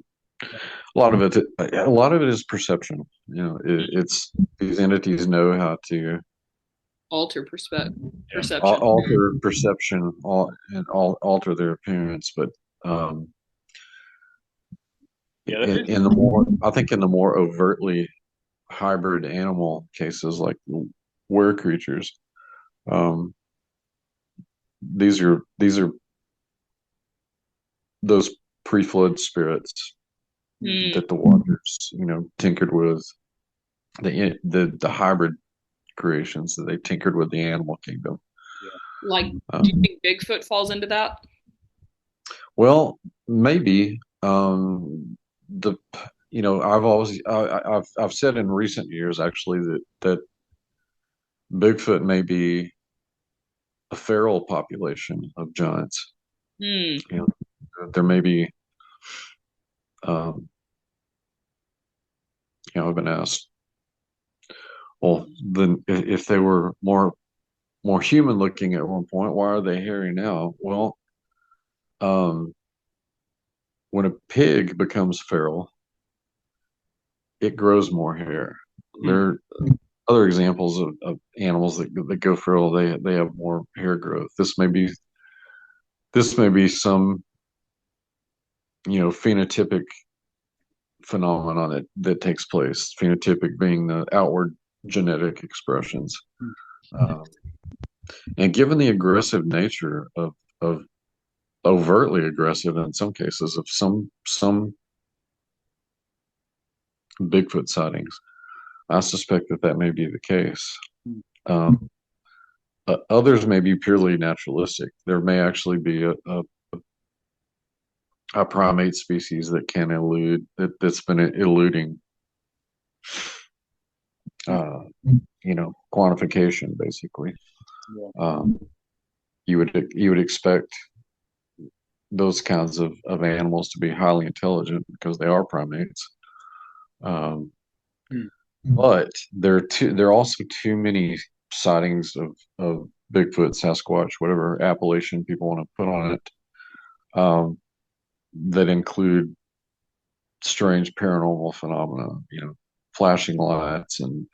lot of it is perception. It's these entities know how to alter perception, alter perception, and alter their appearance. But in the more overtly hybrid animal cases, like were creatures, these are those pre-flood spirits that the watchers, tinkered with, the hybrid creations that they tinkered with the animal kingdom. Like, do you think Bigfoot falls into that? Well, maybe. I've said in recent years actually that Bigfoot may be a feral population of giants. There may be. I've been asked, well, then if they were more human looking at one point, why are they hairy now? Well, when a pig becomes feral, it grows more hair. There are other examples of animals that go feral. They have more hair growth. This may be some phenotypic phenomenon that takes place. Phenotypic being the outward genetic expressions. And given the aggressive nature of overtly aggressive in some cases of some Bigfoot sightings, I suspect that may be the case. Others may be purely naturalistic. There may actually be a primate species that can elude that's been eluding quantification, basically. You would expect those kinds of animals to be highly intelligent because they are primates. But there are also too many sightings of Bigfoot, Sasquatch, whatever appellation people want to put on it, that include strange paranormal phenomena, flashing lights and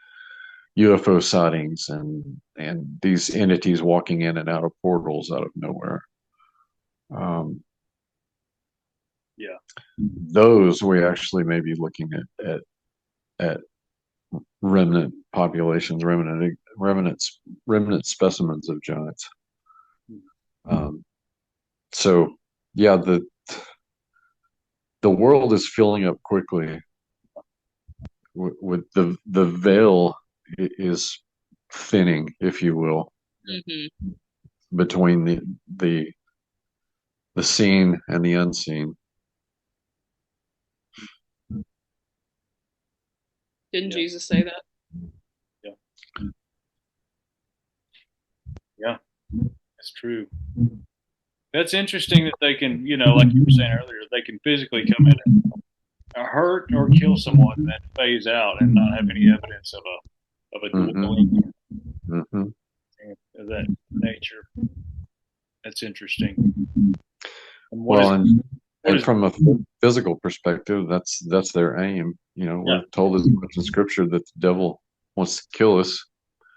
UFO sightings and these entities walking in and out of portals out of nowhere. Those we actually may be looking at remnant populations, remnant specimens of giants. So yeah, the world is filling up quickly with the veil is thinning, if you will, between the seen and the unseen. Didn't Jesus say that? Yeah, that's true. That's interesting that they can, like you were saying earlier, they can physically come in and hurt or kill someone and then phase out and not have any evidence of of a Mm-hmm. dwelling Mm-hmm. of that nature. That's interesting. And Well, and what and is from a physical perspective, that's their aim. yeah, We're told as much in Scripture that the devil wants to kill us.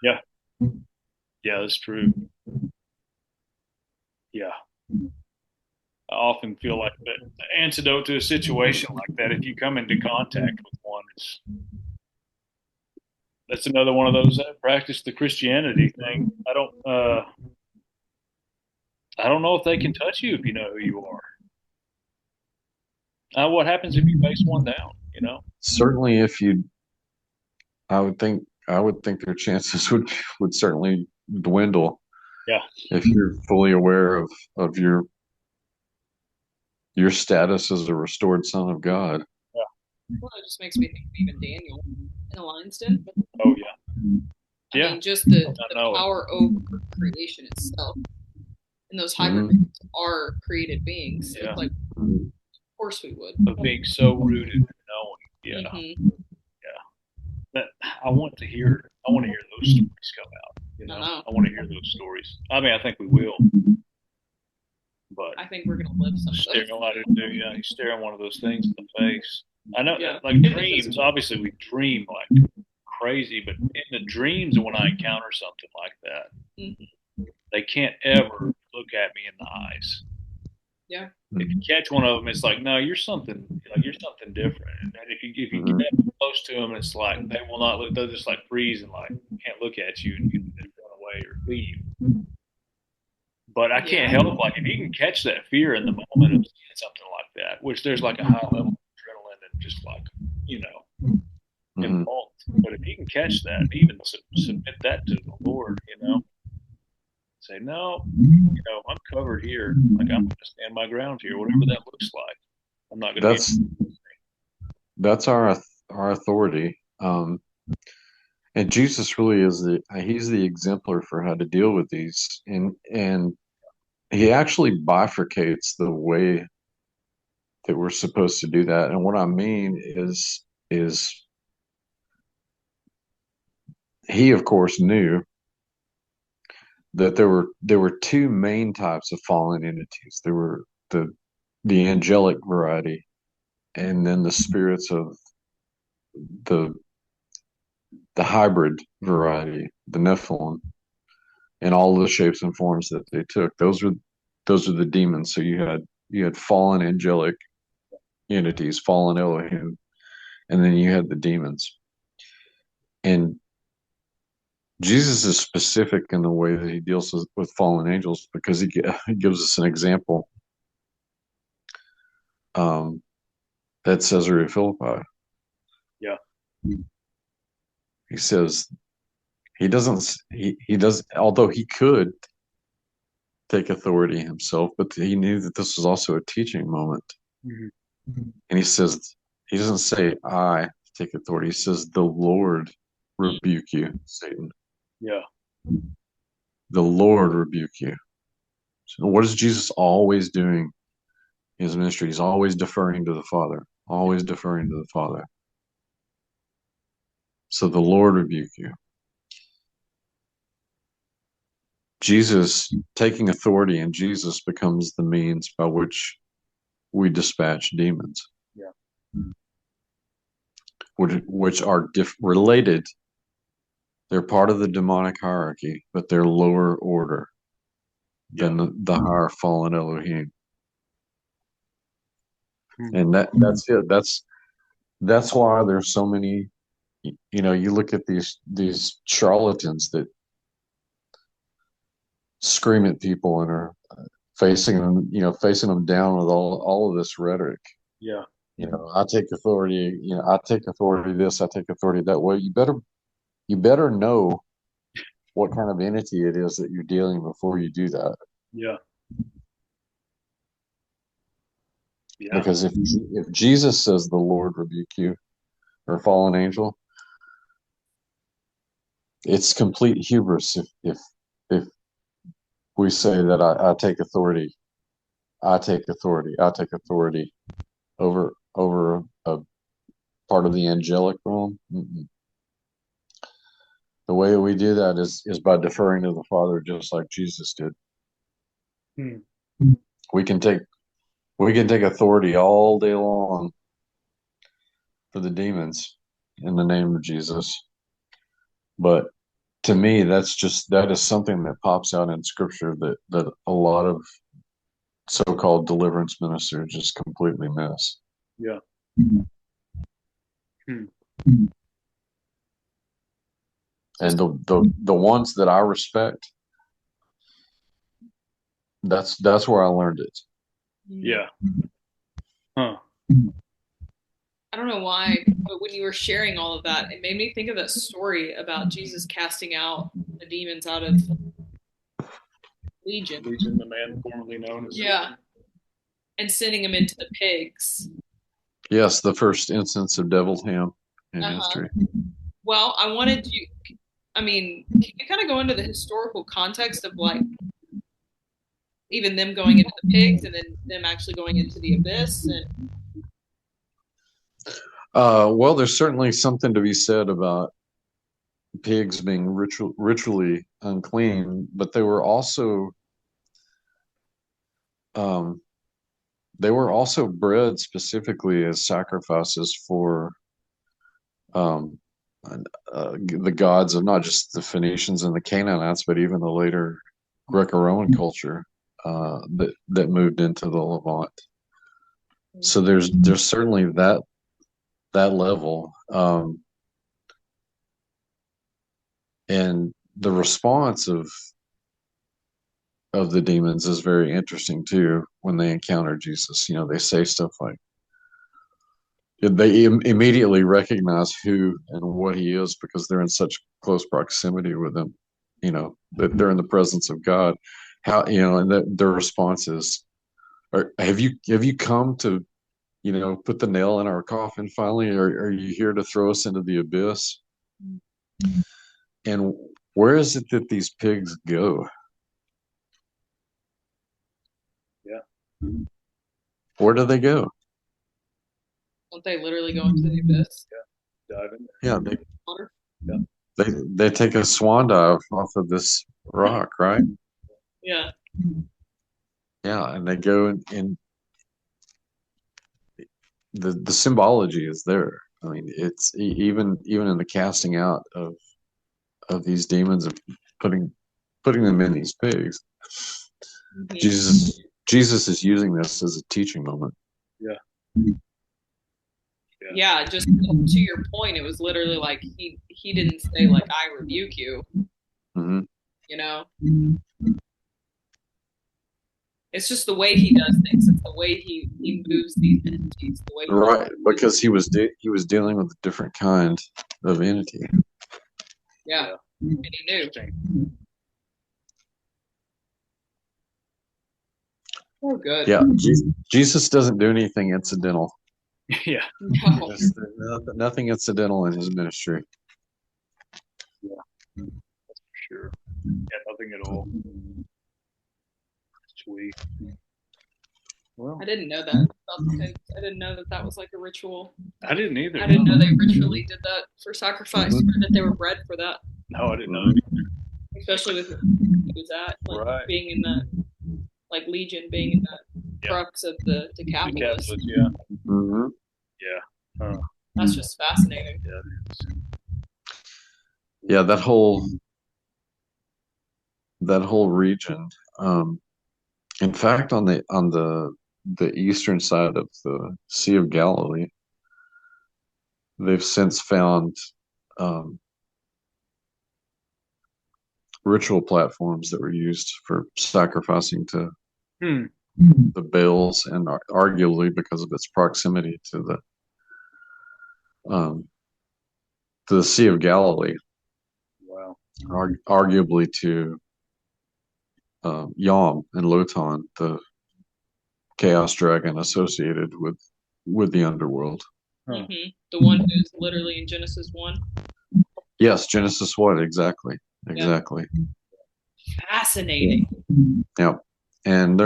yeah, yeah, that's true. Yeah. I often feel like the antidote to a situation like that, if you come into contact with one, that's another one of those practice the Christianity thing. I don't know if they can touch you if you know who you are. What happens if you face one down? Certainly, if you, I would think their chances would certainly dwindle Yeah, if you're fully aware of your status as a restored son of God. yeah. Well, it just makes me think of even Daniel in the lion's den. Oh yeah, I yeah. mean, just the I know it. power over creation itself, and those Mhm. hybrids are created beings. So Yeah, it's like, of course we would. of being so rooted in knowing. Yeah, Mm-hmm. yeah. That I want to hear. I want to hear those stories come out. I know. I want to hear those stories. I mean, I think we will, but I think we're gonna live some of staring those. a lot of yeah, you staring one of those things in the face. I know, Yeah. like dreams. Obviously, we dream like crazy, but in the dreams, when I encounter something like that, Mhm. they can't ever look at me in the eyes. Yeah. If you catch one of them, it's like, no, you're something, you're something different. And if you Mhm. get close to them, it's like they will not look. They'll just like freeze and like can't look at you and you just run away or leave. But I can't Yeah. help like if you can catch that fear in the moment of seeing something like that, which there's like a high level of adrenaline and just like you know Mhm. involved. But if you can catch that, and even submit that to the Lord, say no, I'm covered here. Like I'm going to stand my ground here, whatever that looks like. I'm not going to be. That's that's our authority. And Jesus really is he's the exemplar for how to deal with these, and he actually bifurcates the way that we're supposed to do that. And what I mean is he of course knew that there were two main types of fallen entities. There were the angelic variety, and then the spirits of the the hybrid variety, the Nephilim, and all the shapes and forms that they took. Those are the demons. So you had fallen angelic entities, fallen Elohim, and then you had the demons. And Jesus is specific in the way that he deals with fallen angels because he gives us an example um, at Caesarea Philippi. Yeah, He says he does, although he could take authority himself, but he knew that this was also a teaching moment. mm-hmm. And he doesn't say, I take authority. He says, the Lord rebuke you, Satan. Yeah, The Lord rebuke you. So what is Jesus always doing in his ministry? He's always deferring to the Father, always deferring to the Father. So the Lord rebuke you. Jesus taking authority, and Jesus becomes the means by which we dispatch demons, yeah, which are related. They're part of the demonic hierarchy, but they're lower order yeah. than the higher fallen Elohim. Mm-hmm. And that's it. That's why there's so many. You look at these charlatans that scream at people and are facing them down with all of this rhetoric. Yeah, I take authority. I take authority this. I take authority that way. You better know what kind of entity it is that you're dealing before you do that. yeah, yeah, Because if Jesus says the Lord rebuke you or fallen angel, it's complete hubris if we say that I take authority, I take authority over a part of the angelic realm. Mm-mm. the way we do that is by deferring to the Father, just like Jesus did. Hmm. We can take authority all day long for the demons in the name of Jesus. But to me, that is something that pops out in scripture that a lot of so-called deliverance ministers just completely miss. Yeah. Hmm. And the ones that I respect, that's where I learned it. Yeah. Huh. I don't know why, but when you were sharing all of that, it made me think of that story about Jesus casting out the demons out of Legion. Legion, the man formerly known as. Yeah. And sending them into the pigs. Yes, the first instance of devil's ham in Uh-huh. history. Well, I wanted you, I mean, can you kind of go into the historical context of like even them going into the pigs and then them actually going into the abyss? And Well, there's certainly something to be said about pigs being ritually unclean, but they were also bred specifically as sacrifices for the gods of not just the Phoenicians and the Canaanites, but even the later Greco-Roman culture that moved into the Levant. So there's certainly that level, and the response of the demons is very interesting too. When they encounter Jesus, they say stuff like, they immediately recognize who and what he is because they're in such close proximity with him. That they're in the presence of God. How and their response is, have you come to put the nail in our coffin finally? Or are you here to throw us into the abyss? And where is it that these pigs go? Yeah. Where do they go? don't they literally go into the abyss? Yeah. Dive in Yeah, there. Water? Yeah. they take a swan dive off of this rock, right? Yeah. Yeah, and they go in the symbology is there. I mean, it's even in the casting out of these demons, of putting them in these pigs. Mhm. Jesus is using this as a teaching moment. Yeah. Yeah, just to your point, it was literally like he didn't say like I rebuke you. Mm-hmm. It's just the way he does things. It's the way he moves these entities. The way Right, because he was dealing with a different kind of entity. Yeah. And he knew. Oh, good. Yeah, Jesus doesn't do anything incidental. Yeah. No. There's nothing incidental in his ministry. Yeah, that's for sure. Yeah, nothing at all. Sweet. Well, I didn't know that about the pigs. I didn't know that was like a ritual. I didn't either. I didn't know they ritually did that for sacrifice, or that they were bred for that. No, I didn't know that either. Especially with who he was at, like Right. being in that, like Legion being in that crux of the Decapolis. Yeah. Mm-hmm. Yeah. That's just fascinating. Yeah, it is. Yeah, that whole region. In fact, on the eastern side of the Sea of Galilee, they've since found ritual platforms that were used for sacrificing to the Baals, and arguably because of its proximity to the Sea of Galilee. Wow. Arguably to Yam and Lotan, the chaos dragon associated with the underworld. Huh. The one who's literally in Genesis 1. Yes, Genesis 1, exactly. Fascinating. Yeah, and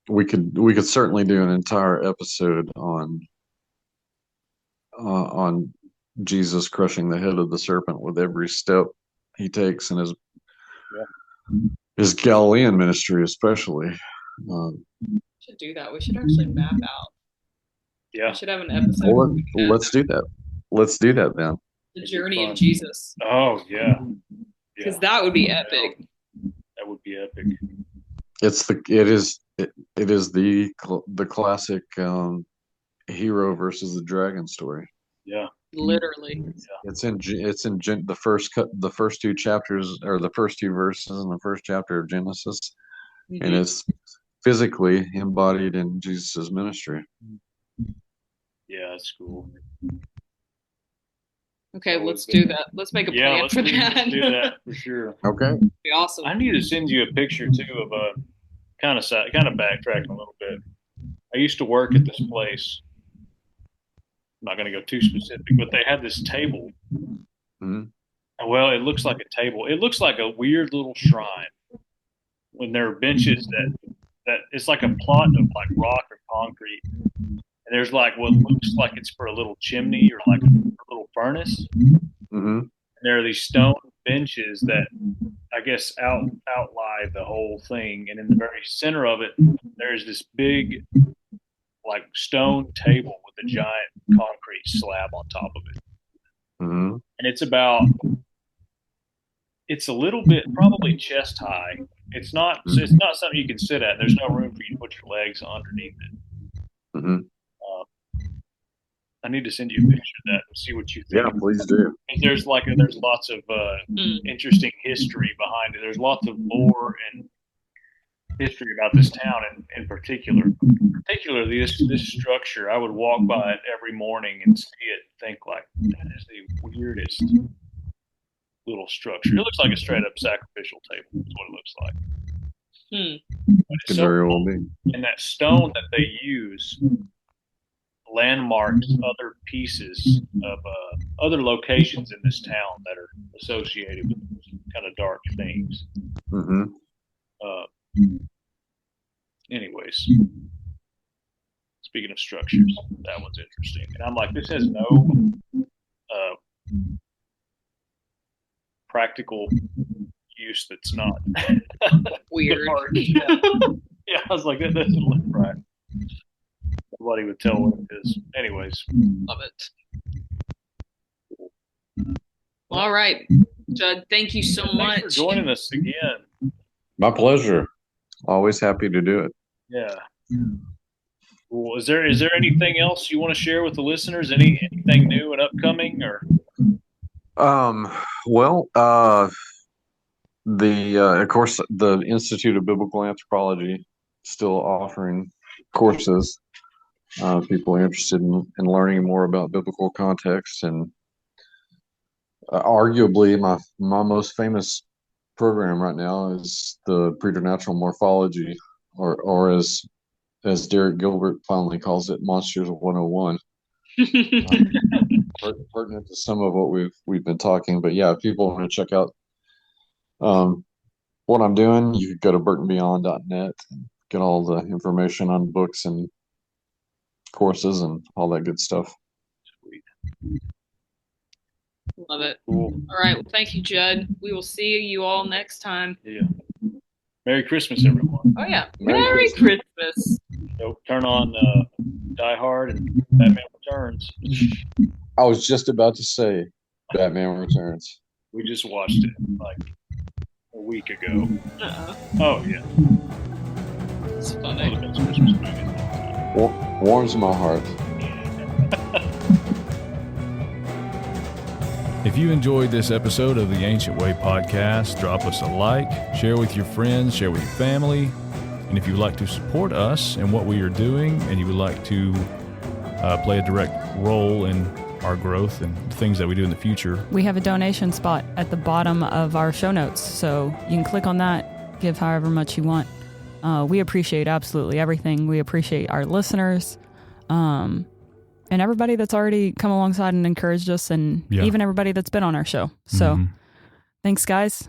we could certainly do an entire episode on Jesus crushing the head of the serpent with every step he takes in his Galilean ministry, especially. We should do that. We should actually map out. Yeah. We should have an episode. Well, let's do that. Let's do that then. The journey of Jesus. Oh yeah. Because that would be epic. That would be epic. It is the classic hero versus the dragon story. Yeah. Literally. It's in the first two chapters, or the first two verses in the first chapter of Genesis, and it's physically embodied in Jesus' ministry. Yeah, that's cool. Okay, let's do that. Let's make a plan for that. Let's do that for sure. Okay. That'd be awesome. I need to send you a picture too of a kind of backtracking a little bit. I used to work at this place. I'm not going to go too specific, but they had this table. Mm-hmm. Well, it looks like a table. It looks like a weird little shrine. When there are benches that it's like a plot of like rock or concrete, and there's like what looks like it's for a little chimney or like a little furnace. Mm-hmm. And there are these stone benches that I guess outlie the whole thing, and in the very center of it, there's this big like stone table with a giant concrete slab on top of it. Mm-hmm. And it's a little bit probably chest high. It's not something you can sit at. There's no room for you to put your legs underneath it. Mm-hmm. I need to send you a picture of that and see what you think. Yeah, please do. There's lots of interesting history behind it. There's lots of lore and history about this town in particular. Particularly this structure. I would walk by it every morning and see it and think like, that is the weirdest little structure. It looks like a straight up sacrificial table is what it looks like. Could very well be. And that stone that they use landmarks other pieces of other locations in this town that are associated with kind of dark things. Mm-hmm. Anyways, speaking of structures, that one's interesting. And I'm like, this has no practical use that's not weird. Yeah, I was like, that doesn't look right. Nobody would tell what it is. Anyways. Love it. All right, Judd, thank you so much for joining us again. My pleasure. Always happy to do it. Yeah. Cool. Is there anything else you want to share with the listeners? Anything new and upcoming, or? Well, of course, the Institute of Biblical Anthropology still offering courses. People are interested in learning more about biblical context, and arguably my most famous program right now is the preternatural morphology, or as Derek Gilbert finally calls it, Monsters 101. Pertinent to some of what we've been talking, but yeah, if people want to check out what I'm doing, you could go to burtonbeyond.net and get all the information on books and courses and all that good stuff. Sweet. Love it. Cool. All right. Well, thank you, Judd. We will see you all next time. Yeah. Merry Christmas, everyone. Oh, yeah. Merry Christmas. So turn on Die Hard and Batman Returns. I was just about to say Batman Returns. We just watched it like a week ago. Oh, yeah. It's One funny. of the best Christmas movies. Warms my heart. If you enjoyed this episode of the Ancient Way podcast, drop us a like, share with your friends, share with your family. And if you'd like to support us and what we are doing, and you would like to play a direct role in our growth and things that we do in the future, we have a donation spot at the bottom of our show notes. So you can click on that, give however much you want. We appreciate absolutely everything. We appreciate our listeners. And everybody that's already come alongside and encouraged us, and even everybody that's been on our show. So thanks, guys.